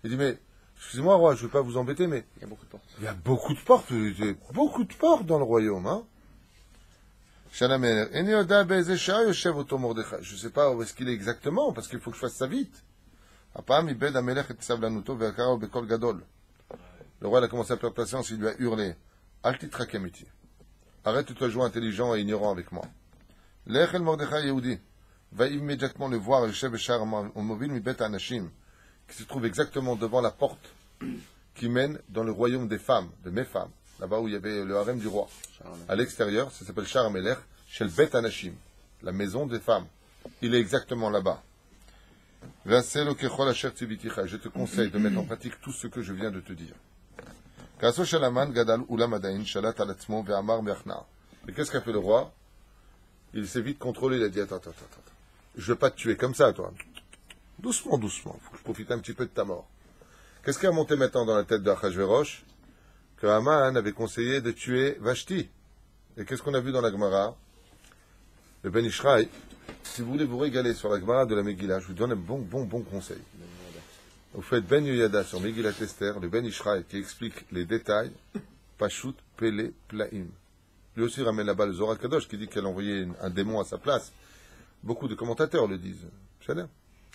Il dit, mais, excusez-moi, roi, je ne veux pas vous embêter, mais Il y a beaucoup de portes. il y a beaucoup de portes. Il y a beaucoup de portes dans le royaume, hein? Je ne sais pas où est-ce qu'il est exactement, parce qu'il faut que je fasse ça vite. Le roi a commencé à perdre patience, il lui a hurlé. Arrête de te jouer intelligent et ignorant avec moi. Lechel Mordechai Yehudi va immédiatement le voir, qui se trouve exactement devant la porte qui mène dans le royaume des femmes, de mes femmes, là-bas où il y avait le harem du roi. À l'extérieur, ça s'appelle Shar HaMelech, Shel Bet Anashim, la maison des femmes. Il est exactement là-bas. Je te conseille de mettre en pratique tout ce que je viens de te dire. Et qu'est-ce qu'a fait le roi? Il s'est vite contrôlé, il a dit, attends. Je ne veux pas te tuer comme ça, toi. Doucement, doucement. Il faut que je profite un petit peu de ta mort. Qu'est-ce qui a monté maintenant dans la tête de Achashverosh? Que Haman avait conseillé de tuer Vashti. Et qu'est-ce qu'on a vu dans la Gemara? Le Ben Ishraï. Si vous voulez vous régaler sur la Gemara de la Megillah, je vous donne un bon conseil. Vous faites Ben Yoyada sur Megillat Esther, le Ben Ishraï qui explique les détails, Pashut Pele Plaim. Lui aussi ramène là-bas le Zohar Kadosh qui dit qu'elle a envoyé un démon à sa place. Beaucoup de commentateurs le disent.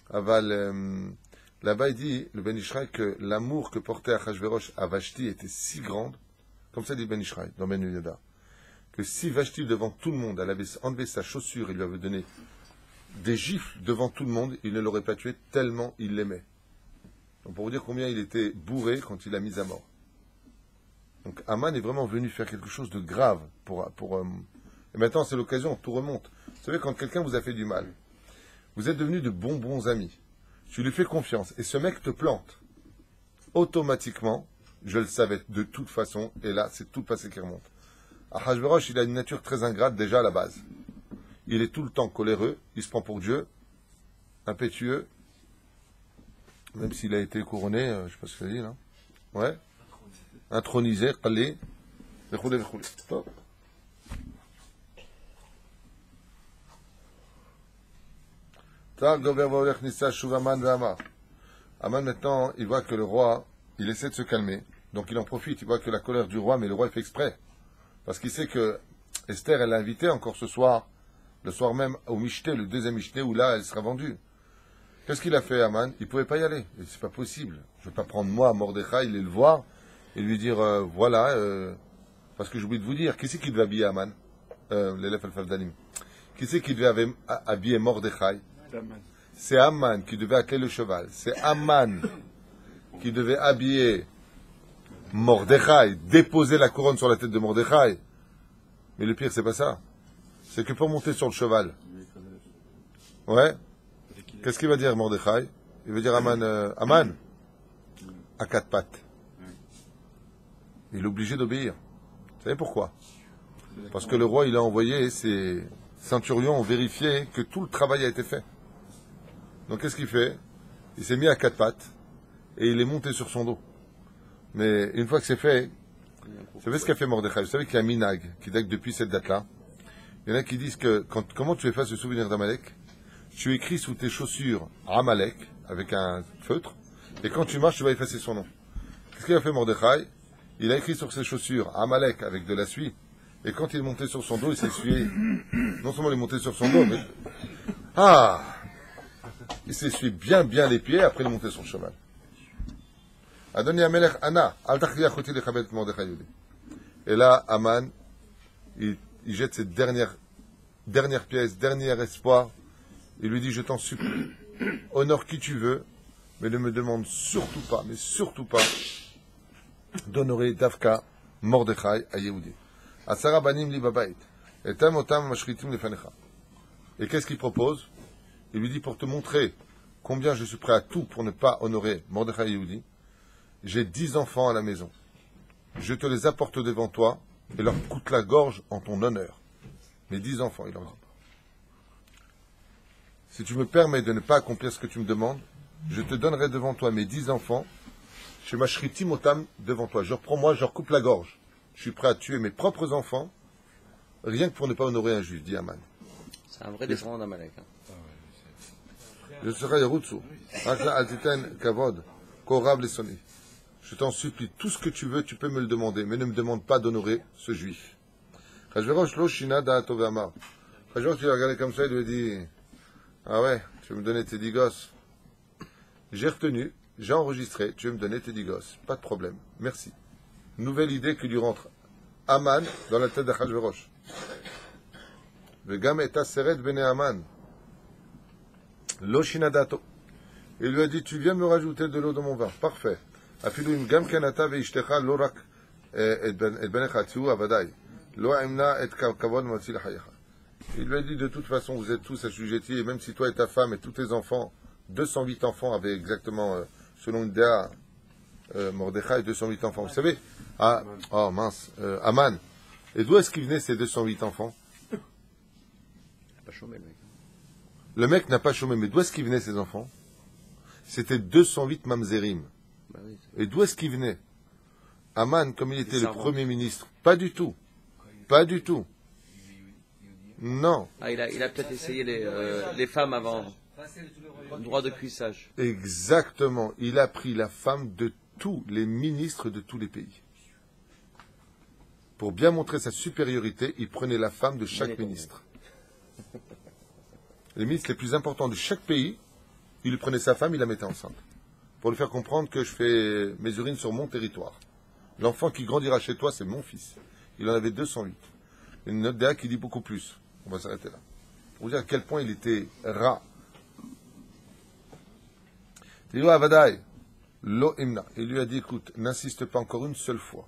Aval, là-bas il dit, le Ben Ishraï, que l'amour que portait Achashverosh à Vashti était si grande, comme ça dit Ben Ishraï dans Ben Yoyada, que si Vashti devant tout le monde, elle avait enlevé sa chaussure, il lui avait donné des gifles devant tout le monde, il ne l'aurait pas tué tellement il l'aimait. Donc pour vous dire combien il était bourré quand il l'a mis à mort. Donc Haman est vraiment venu faire quelque chose de grave et maintenant c'est l'occasion, tout remonte. Vous savez, quand quelqu'un vous a fait du mal, vous êtes devenus de bons amis, tu lui fais confiance et ce mec te plante. Automatiquement, je le savais de toute façon, et là c'est tout le passé qui remonte. Achashverosh, il a une nature très ingrate déjà à la base. Il est tout le temps coléreux, il se prend pour Dieu, impétueux, même s'il a été couronné, je ne sais pas ce qu'il a dit là. Ouais. Intronisé, qalé, vechoulé. Stop. Aman maintenant, il voit que le roi, il essaie de se calmer, donc il en profite, il voit que la colère du roi, mais le roi il fait exprès. Parce qu'il sait que Esther, elle l'a invité encore ce soir, le soir même au Michté, le deuxième Michté, où là, elle sera vendue. Qu'est-ce qu'il a fait, Haman? Il ne pouvait pas y aller. C'est pas possible. Je ne vais pas prendre moi, Mordechai, aller le voir et lui dire, voilà, parce que j'oublie de vous dire, qui c'est qui devait habiller Haman? L'élève Al-Faldanim. Qui c'est qui devait habiller Mordechai? C'est Haman qui devait atteler le cheval. C'est Haman qui devait habiller Mordechai, déposer la couronne sur la tête de Mordechai. Mais le pire, c'est pas ça. C'est que pour monter sur le cheval. Ouais. Qu'est-ce qu'il va dire Mordechai? Il va dire Haman, à quatre pattes. Il est obligé d'obéir. Vous savez pourquoi? Parce que le roi, il a envoyé ses centurions vérifier que tout le travail a été fait. Donc qu'est-ce qu'il fait? Il s'est mis à quatre pattes et il est monté sur son dos. Mais une fois que c'est fait, vous savez ce qu'a fait Mordechai? Vous savez qu'il y a un minag qui date depuis cette date-là. Il y en a qui disent que comment tu effaces le souvenir d'Amalek? Tu écris sous tes chaussures Amalek avec un feutre, et quand tu marches, tu vas effacer son nom. Qu'est-ce qu'il a fait Mordechai? Il a écrit sur ses chaussures Amalek avec de la suie, et quand il est monté sur son dos, il s'est essuyé. Non seulement il est monté sur son dos, mais il s'essuie bien les pieds, après il est monté sur le cheval. Adoni Amelech Anna, al tachli achoti lechabet Mordechai Yehudi. Et là, Haman, il jette cette dernière pièce, dernier espoir. Il lui dit, je t'en supplie, honore qui tu veux, mais ne me demande surtout pas, d'honorer Davka Mordechai à Yehudi. Asara banim li babait, etam otam mashritim lefanecha. Et qu'est-ce qu'il propose? Il lui dit, pour te montrer combien je suis prêt à tout pour ne pas honorer Mordechai et Yehudi, j'ai 10 enfants à la maison. Je te les apporte devant toi et leur coûte la gorge en ton honneur. Mes 10 enfants, il leur dit. Si tu me permets de ne pas accomplir ce que tu me demandes, je te donnerai devant toi mes 10 enfants. Je m'achritim otam devant toi. Je reprends moi, je leur coupe la gorge. Je suis prêt à tuer mes propres enfants, rien que pour ne pas honorer un juif, dit Aman. C'est un vrai descendant d'Amalek. Hein. Je serai Yerutsu. Altiten Kavod. Korav Lesoni. Je t'en supplie, tout ce que tu veux, tu peux me le demander, mais ne me demande pas d'honorer ce juif. Achashverosh lo shina da'ato ve'amar. Achashverosh, il a regardé comme ça, il lui a dit, ah ouais, tu veux me donner tes 10 gosses. J'ai retenu, j'ai enregistré, tu veux me donner tes 10 gosses. Pas de problème, merci. Nouvelle idée qui lui rentre Aman dans la tête d'Achashverosh. Vegam et aseret bene Aman. Lo shina da'ato. Il lui a dit, tu viens me rajouter de l'eau dans mon vin. Parfait. אפילו אם גם כן אתה ואשתך לא רק את בניך תהיו עבדי, לא אמנע את כבוד מציל לחייך. Il lui a dit, de toute façon, vous êtes tous assujettis, et même si toi et ta femme et tous tes enfants, 208 enfants avaient exactement, selon une déa, Mordechai, 208 enfants. Vous savez, Aman. Et d'où est-ce qu'ils venaient ces 208 enfants? Il n'a pas chômé, le mec. Le mec n'a pas chômé, mais d'où est-ce qu'ils venaient ces enfants? C'était 208 mamzerim. Bah oui, Et d'où est-ce qu'il venait? Aman, comme il était le servants. Premier ministre, pas du tout. Pas du tout. Non. Ah, il a peut-être essayé les femmes avant. Droit de cuissage. Exactement. Il a pris la femme de tous les ministres de tous les pays. Pour bien montrer sa supériorité, il prenait la femme de chaque ministre. Les ministres les plus importants de chaque pays, il lui prenait sa femme, il la mettait enceinte. Pour lui faire comprendre que je fais mes urines sur mon territoire. L'enfant qui grandira chez toi, c'est mon fils. Il en avait 208. Une autre déa qui dit beaucoup plus. On va s'arrêter là. Pour vous dire à quel point il était rat. Il lui a dit, écoute, n'insiste pas encore une seule fois.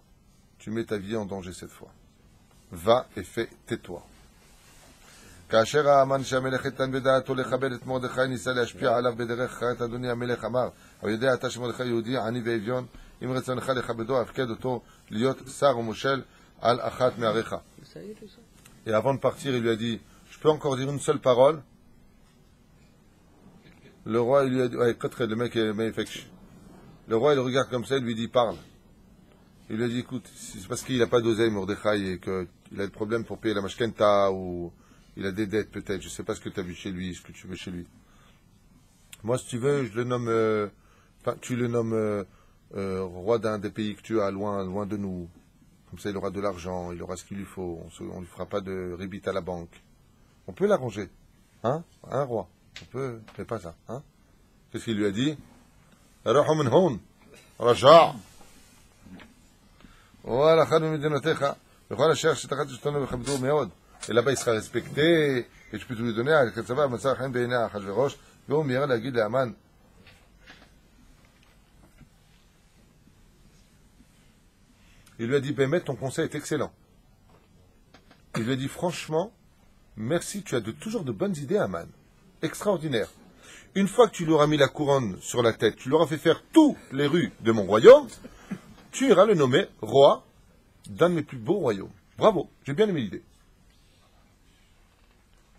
Tu mets ta vie en danger cette fois. Va et fais, tais-toi. כאשר האמן שהמלך איתן בדעתו לכבד את מרדכי ניסה להשפיע עליו בדרך אחרת, אדוני המלך אמר, אבל יודע אתה שמרדכי יהודי עני ואביון, אם רצונך לכבדו הפקד אותו להיות שר ומושל על אחת מעריך. Et avant de partir, il lui a dit, je peux encore dire une seule parole? Le roi, il lui a dit, ouais, le mec est magnifique. Le roi, il le regarde comme ça, il lui dit, parle. Il lui a dit, écoute, c'est parce qu'il n'a pas d'oseille, Mordechai, et qu'il a des problèmes pour payer la mashkenta, ou il a des dettes peut-être, je ne sais pas ce que tu as vu chez lui, ce que tu veux chez lui. Moi, si tu veux, je le nomme, tu le nommes roi d'un des pays que tu as, loin de nous. Comme ça, il aura de l'argent, il aura ce qu'il lui faut, on ne lui fera pas de rébit à la banque. On peut l'arranger, hein, un roi. On peut, mais pas ça, hein. Qu'est-ce qu'il lui a dit? Raja. Voilà, et là-bas, il sera respecté, et je peux tout lui donner à Katsava, Matzah, Chaim, Beina, Achashverosh, Veom, Yera, la guide, Aman. Il lui a dit, Bémet, ton conseil est excellent. Il lui a dit, franchement, merci, tu as toujours de bonnes idées, Aman. Extraordinaire. Une fois que tu lui auras mis la couronne sur la tête, tu lui auras fait faire toutes les rues de mon royaume, tu iras le nommer roi d'un de mes plus beaux royaumes. Bravo, j'ai bien aimé l'idée.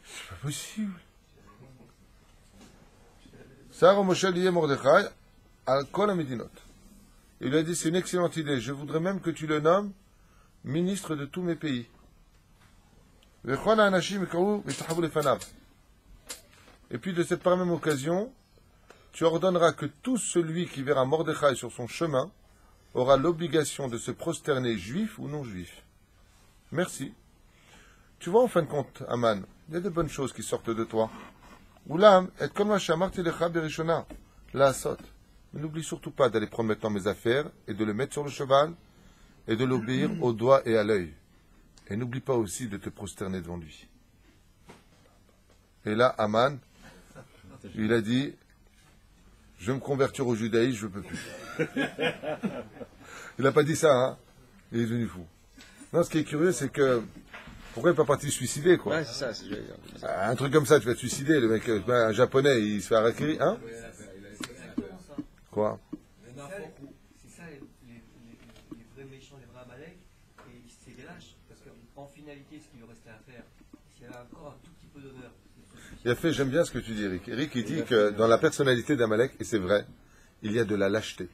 C'est pas possible. Sarah Moshe lié Mordechai al kol hamedinot. Il lui a dit, c'est une excellente idée. Je voudrais même que tu le nommes ministre de tous mes pays. Et puis de cette par même occasion, tu ordonneras que tout celui qui verra Mordechai sur son chemin aura l'obligation de se prosterner, juif ou non juif. Merci. Tu vois, en fin de compte, Aman, il y a de bonnes choses qui sortent de toi. Oulam, et comme ma shamarti lecha berishona, la asot. Mais n'oublie surtout pas d'aller prendre maintenant mes affaires et de le mettre sur le cheval et de l'obéir au doigt et à l'œil. Et n'oublie pas aussi de te prosterner devant lui. Et là, Aman, il a dit, je vais me convertir au judaïsme, je ne peux plus. Il n'a pas dit ça, hein. Il est devenu fou. Non, ce qui est curieux, c'est que, pourquoi il n'est pas parti se suicider, quoi? Ouais, c'est ça, c'est ce que je veux dire. Un truc comme ça, tu vas te suicider, le mec, un japonais, il se fait harakiri, hein? Quoi? C'est ça, les vrais méchants, les vrais Amalek, Et c'est des lâches, parce qu'en finalité, ce qu'il lui restait à faire, s'il y avait encore un tout petit peu d'honneur. Il a fait, j'aime bien ce que tu dis, Eric. Eric, il dit que dans la personnalité d'Amalek, et c'est vrai, il y a de la lâcheté.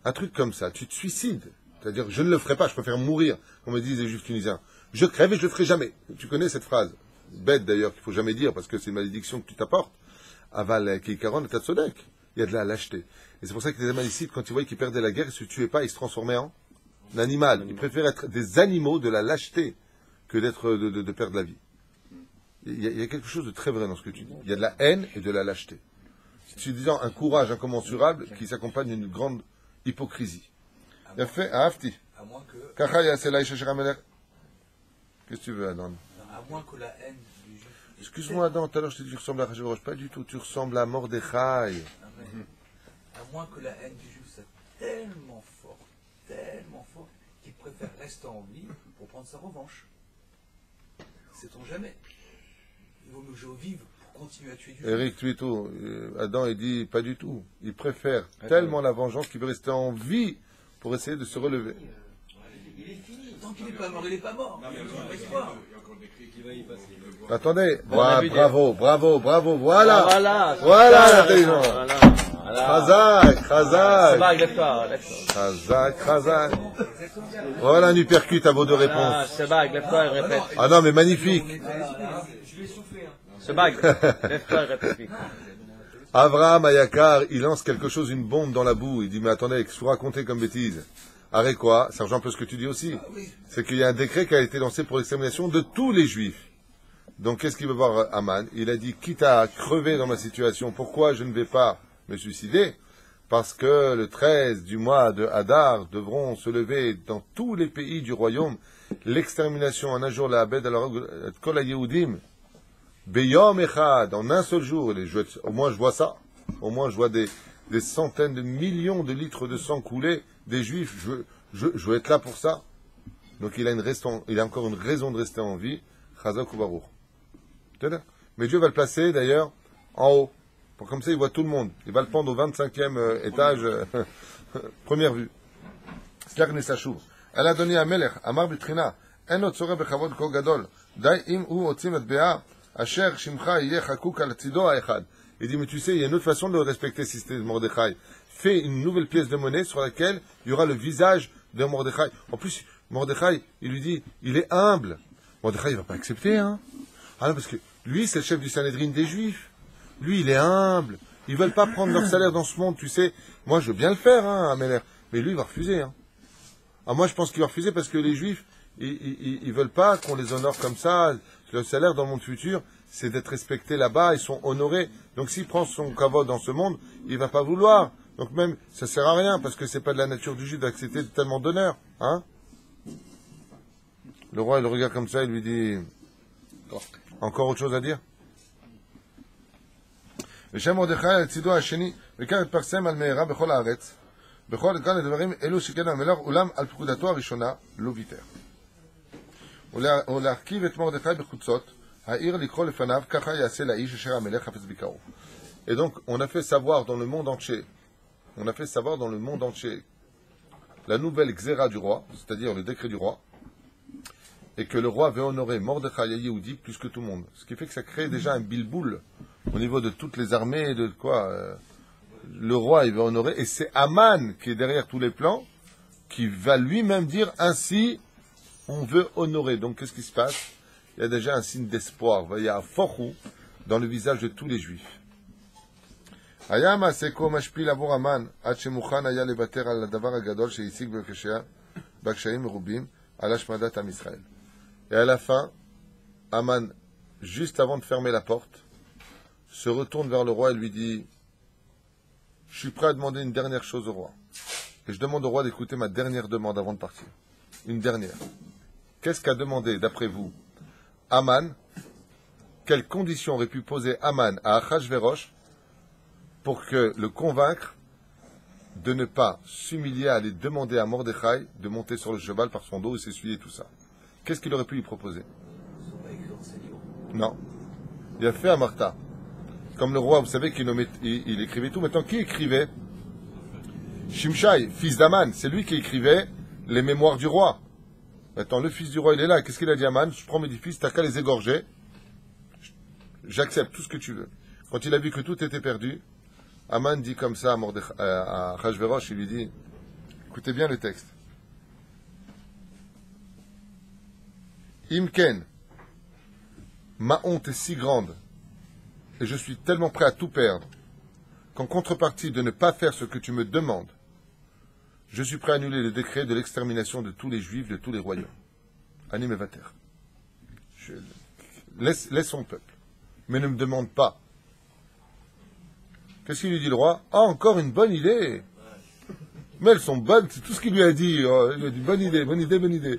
Un truc comme ça, tu te suicides. C'est-à-dire, je ne le ferai pas, je préfère mourir, comme me disent les juifs tunisiens. Je crève et je le ferai jamais. Tu connais cette phrase, bête d'ailleurs, qu'il faut jamais dire, parce que c'est une malédiction que tu t'apportes. Aval Kikaron et Tatsodek. Il y a de la lâcheté. Et c'est pour ça que les Amalécites, quand ils voyaient qu'ils perdaient la guerre, ils ne se tuaient pas, ils se transformaient en animal. Ils préfèrent être des animaux de la lâcheté que de perdre la vie. Il y a quelque chose de très vrai dans ce que tu dis. Il y a de la haine et de la lâcheté. C'est disant un courage incommensurable qui s'accompagne d'une grande hypocrisie. Il a fait à Hafti. À moins que. Qu'est-ce que tu veux, Adam? À moins que la haine du juif. Excuse-moi, Adam, tout à l'heure je t'ai dit que tu ressembles à Hachvérosh. Pas du tout, tu ressembles à Mordechai. À moins que la haine du juif soit tellement forte, qu'il préfère rester en vie pour prendre sa revanche. Sait-on jamais? Il vaut mieux que je vive pour continuer à tuer du juif. Eric Tuito, Adam, il dit pas du tout. Il préfère tellement la vengeance qu'il veut rester en vie pour essayer de se relever. Il est fini. Tant qu'il n'est pas mort, il n'est pas mort. Il y a espoir. Attendez, Bon, bravo, voilà. Voilà. Voilà l'intelligence. Voilà. Chazak. Sebag, lève-toi. Chazak. Voilà un uppercut à vos deux réponses. Sebag, lève-toi et répète. Ah non, mais magnifique. Je vais souffler. Sebag, lève-toi et répète. Avraham Ayakar, il lance quelque chose, une bombe dans la boue. Il dit, mais attendez, qu'est-ce que vous racontez comme bêtise? Arrête quoi? Ça rejoint un peu ce que tu dis aussi. C'est qu'il y a un décret qui a été lancé pour l'extermination de tous les juifs. Donc, qu'est-ce qu'il veut voir Aman? Il a dit, quitte à crever dans ma situation, pourquoi je ne vais pas me suicider? Parce que le 13 du mois de Hadar devront se lever dans tous les pays du royaume l'extermination en un jour, la Abed alors Kol Yehudim, Beyom Echad, en un seul jour. Au moins je vois ça. Au moins je vois des centaines de millions de litres de sang coulés des juifs. Je veux être là pour ça. Donc il a encore une raison de rester en vie. Chazak ou Baruch. Mais Dieu va le placer d'ailleurs en haut. Pour comme ça il voit tout le monde. Il va le prendre au 25e étage. Première vue. C'est-à-dire que Nessachou. Elle a donné à Melech, Amar Bitrina, En otzore bechavod kol gadol, dai im u otzim et bea, asher shimcha yeh chakuk al tzido haechad. Il dit, mais tu sais, il y a une autre façon de le respecter si c'était Mordechai. Fais une nouvelle pièce de monnaie sur laquelle il y aura le visage de Mordechai. En plus, Mordechai, il lui dit, il est humble. Mordechai, il va pas accepter, hein. Ah non, parce que lui, c'est le chef du Sanhédrin des Juifs. Lui, il est humble. Ils veulent pas prendre leur salaire dans ce monde, tu sais. Moi, je veux bien le faire, hein, Améler. Mais lui, il va refuser, hein. Ah, moi, je pense qu'il va refuser parce que les Juifs, ils veulent pas qu'on les honore comme ça. Le salaire dans le monde futur, c'est d'être respecté là-bas, ils sont honorés. Donc s'il prend son kavod dans ce monde, il va pas vouloir. Donc même, ça sert à rien, parce que c'est pas de la nature du juif d'accepter tellement d'honneur. Hein? Le roi, il le regarde comme ça, il lui dit, encore autre chose à dire? ושם מרדכי על צידו השני, וכאן התפרסם על מהרה בכל הארץ, בכל כאן הדברים אלו שכן המלך, אולם על פקודתו הראשונה לא ויתר. ולהרכיב את מרדכי בחוצות, העיר לקרוא לפניו, ככה יעשה לאיש אשר המלך חפץ ביקרו. Et donc, on a fait savoir dans le monde entier, la nouvelle xéra du roi, c'est-à-dire le décret du roi, et que le roi veut honorer Mordechai et Yehudi plus que tout le monde. Ce qui fait que ça crée déjà un bilboul au niveau de toutes les armées, de quoi le roi il veut honorer, et c'est Aman qui est derrière tous les plans, qui va lui-même dire ainsi on veut honorer. Donc qu'est-ce qui se passe? Il y a déjà un signe d'espoir. Il y a un forou dans le visage de tous les juifs. Et à la fin, Aman, juste avant de fermer la porte, se retourne vers le roi et lui dit, je suis prêt à demander une dernière chose au roi. Et je demande au roi d'écouter ma dernière demande avant de partir. Une dernière. Qu'est-ce qu'a demandé, d'après vous, Aman? Quelles conditions aurait pu poser Aman à Achashverosh pour que le convaincre de ne pas s'humilier à aller demander à Mordechai de monter sur le cheval par son dos et s'essuyer tout ça? Qu'est-ce qu'il aurait pu lui proposer? Non. Il a fait à Martha. Comme le roi, vous savez qu'il écrivait tout. Maintenant, qui écrivait? Shimshai, fils d'Aman. C'est lui qui écrivait les mémoires du roi. Maintenant, le fils du roi, il est là. Qu'est-ce qu'il a dit à Aman? Je prends mes 10 fils, t'as qu'à les égorger. J'accepte tout ce que tu veux. Quand il a vu que tout était perdu, Aman dit comme ça à Achashverosh, il lui dit, écoutez bien le texte. Imken, ma honte est si grande, et je suis tellement prêt à tout perdre, qu'en contrepartie de ne pas faire ce que tu me demandes, je suis prêt à annuler le décret de l'extermination de tous les juifs de tous les royaumes. Ani mevater. Laisse son peuple, mais ne me demande pas. Qu'est-ce qu'il lui dit le roi? Ah, encore une bonne idée. Mais elles sont bonnes, c'est tout ce qu'il lui a dit. Il lui a dit bonne idée, bonne idée, bonne idée.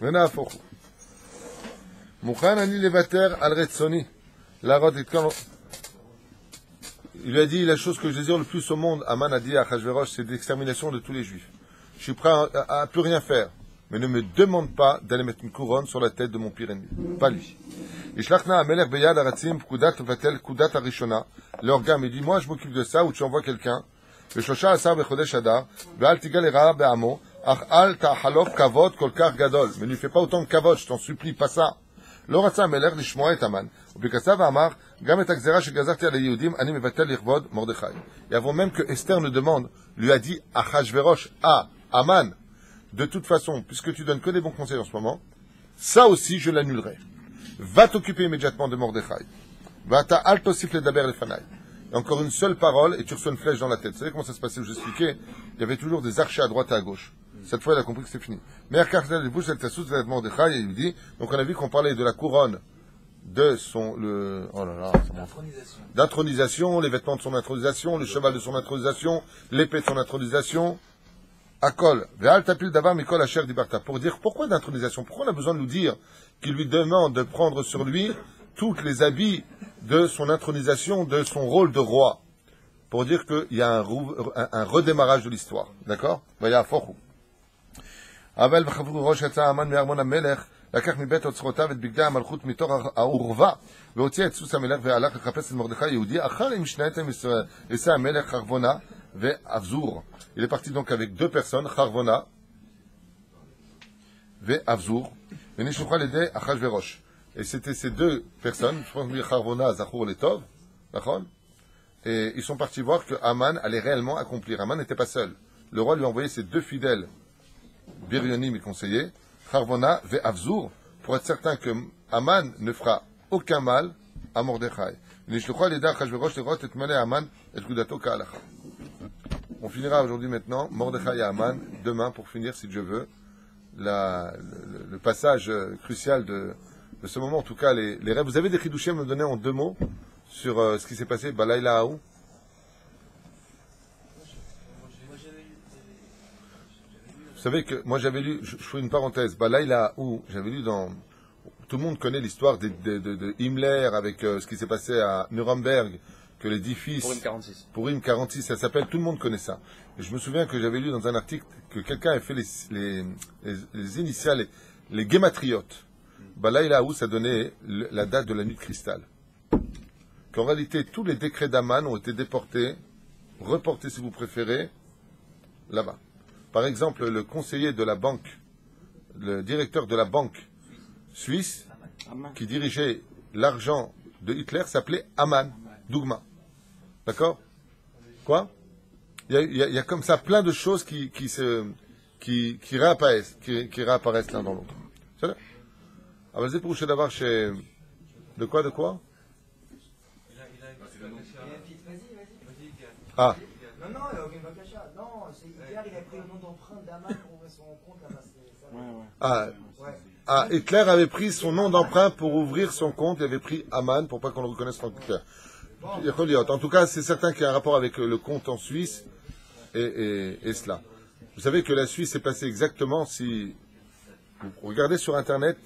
Vena afochu. Mukhan ani levater al retsoni. Il lui a dit la chose que je désire le plus au monde, Aman a dit à Achashverosh, c'est l'extermination de tous les juifs. Je suis prêt à plus rien faire, mais ne me demande pas d'aller mettre une couronne sur la tête de mon pire ennemi. Pas lui. Ishlachna amelech beyad aratzim pkudat vatel kudat arishona. Leur gars me dit, moi je m'occupe de ça, ou tu envoies quelqu'un. Veshosha asar bechodesh adar, ve'al tigal lera'a be'amo, ach al ta'halof kavod kol kar gadol. Mais ne lui fais pas autant de kavod, je t'en supplie, pas ça. לא רצה המלך לשמוע את המן, ובכסף ואמר, גם את הגזירה שגזרתי על היהודים, אני מבטל לכבוד מרדכי. Et avant même que Esther ne demande, lui a dit Achashverosh, Aman, de toute façon, puisque tu donnes que des bons conseils en ce moment, ça aussi je l'annulerai. Va t'occuper immédiatement de Mordechai. Va ta altosif le daber lefanai. Et encore une seule parole, et tu reçois une flèche dans la tête. Vous savez comment ça se passait, je vous expliquais, il y avait toujours des archers à droite et à gauche. Cette fois, il a compris que c'était fini. Mais donc on a vu qu'on parlait de la couronne de son... d'intronisation, les vêtements de son intronisation, le cheval de son intronisation, l'épée de son intronisation. Akol. Pour dire pourquoi d'intronisation? Pourquoi on a besoin de nous dire qu'il lui demande de prendre sur lui tous les habits de son intronisation, de son rôle de roi? Pour dire qu'il y a un redémarrage de l'histoire. D'accord? Il y a un fort. אבל בחברו ראש יצא המן מארמון המלך, לקח מבית אוצרותיו את בגדי המלכות מתוך העורבה, והוציא את סוס המלך והלך לחפש את מרדכי היהודי, אחר עם שנייתם יצא המלך חרבונה ואבזור. Il est parti donc avec deux personnes, חרבונה ואבזור, ונשלחו על ידי אחשוורוש. Et c'était ces deux personnes, je pense que חרבונה, זכור לטוב, נכון? Et ils sont partis voir que Aman allait réellement accomplir. Aman n'était pas seul. Le roi lui a envoyé ses deux fidèles Biryonim et conseillers, Charvona ve Avzour, pour être certain que Aman ne fera aucun mal à Mordechai. On finira aujourd'hui maintenant, Mordechai et Aman, demain pour finir, si Dieu veut, le passage crucial de ce moment, en tout cas les rêves. Vous avez des chidouchim à me donner en deux mots sur ce qui s'est passé, Balayla Haou? Vous savez que moi j'avais lu, je fais une parenthèse, Balayla où j'avais lu dans... Tout le monde connaît l'histoire de Himmler avec ce qui s'est passé à Nuremberg, que les 10 fils... Purim 46. Purim 46, ça s'appelle, tout le monde connaît ça. Et je me souviens que j'avais lu dans un article que quelqu'un avait fait les initiales, les guématriotes. Balayla où ça donnait la date de la nuit de cristal. Qu'en réalité, tous les décrets d'Aman ont été déportés, reportés si vous préférez, là-bas. Par exemple, le conseiller de la banque, le directeur de la banque suisse, qui dirigeait l'argent de Hitler, s'appelait Aman, Dougma. D'accord? Quoi? Il y a comme ça plein de choses qui réapparaissent, qui réapparaissent l'un dans l'autre. C'est ça? Ah, vas-y, pour vous d'avoir chez... De quoi? Ah. Non, c'est Hitler, il a pris le nom d'emprunt d'Aman pour ouvrir son compte là-bas. Hitler avait pris son nom d'emprunt pour ouvrir son compte, il avait pris Aman pour pas qu'on le reconnaisse en Hitler. En tout cas, c'est certain qu'il y a un rapport avec le compte en Suisse et cela. Vous savez que la Suisse est placée exactement, si vous regardez sur Internet,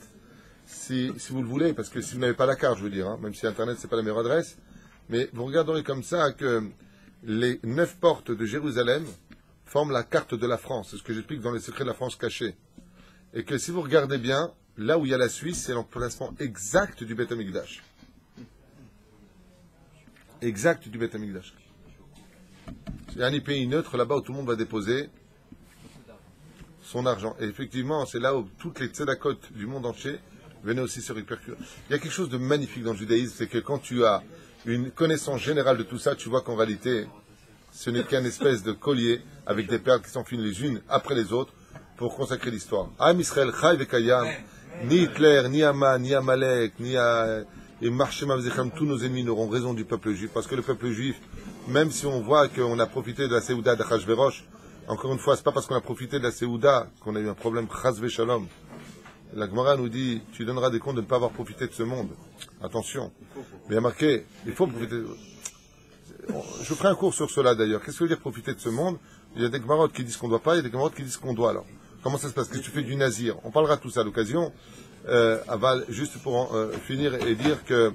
si vous le voulez, parce que si vous n'avez pas la carte, je veux dire, même si Internet c'est pas la meilleure adresse, mais vous regarderez comme ça que les 9 portes de Jérusalem forment la carte de la France. C'est ce que j'explique dans les secrets de la France cachée. Et que si vous regardez bien, là où il y a la Suisse, c'est l'emplacement exact du Beth Amikdash. Exact du Beth Amikdash. Il y a un pays neutre là-bas où tout le monde va déposer son argent. Et effectivement, c'est là où toutes les tzedakot du monde entier venaient aussi se répercuter. Il y a quelque chose de magnifique dans le judaïsme, c'est que quand tu as une connaissance générale de tout ça, tu vois qu'en réalité, ce n'est qu'une espèce de collier avec des perles qui s'enfilent les unes après les autres pour consacrer l'histoire. Am Israël, Chai Vekayam, ni Hitler, ni Haman, ni Amalek, et Marchem Avzechem, tous nos ennemis n'auront raison du peuple juif, parce que le peuple juif, même si on voit qu'on a profité de la Séouda d'Achashverosh, encore une fois, c'est pas parce qu'on a profité de la Séouda qu'on a eu un problème Chazve Shalom. La Gemara nous dit, tu donneras des comptes de ne pas avoir profité de ce monde. Attention. Mais il y a marqué, il faut profiter. Je ferai un cours sur cela d'ailleurs. Qu'est-ce que veut dire profiter de ce monde? Il y a des Gemarot qui disent qu'on ne doit pas, il y a des Gemarot qui disent qu'on doit. Alors, comment ça se passe? Qu'est-ce que tu fais du nazir? On parlera de tout ça à l'occasion. Juste pour finir et dire que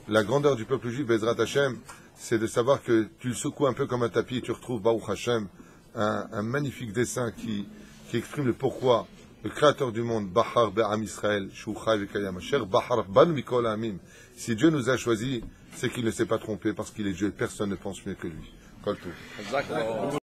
la grandeur du peuple juif, Bezrat Hashem, c'est de savoir que tu le secoues un peu comme un tapis et tu retrouves Baruch Hashem, un magnifique dessin qui exprime le pourquoi le créateur du monde, Bahar Be'am Israël, Shuchai Vekayam Asher, Bahar Ban Mikol Amim. Si Dieu nous a choisis, c'est qu'il ne s'est pas trompé parce qu'il est Dieu et personne ne pense mieux que lui. Kol Tov.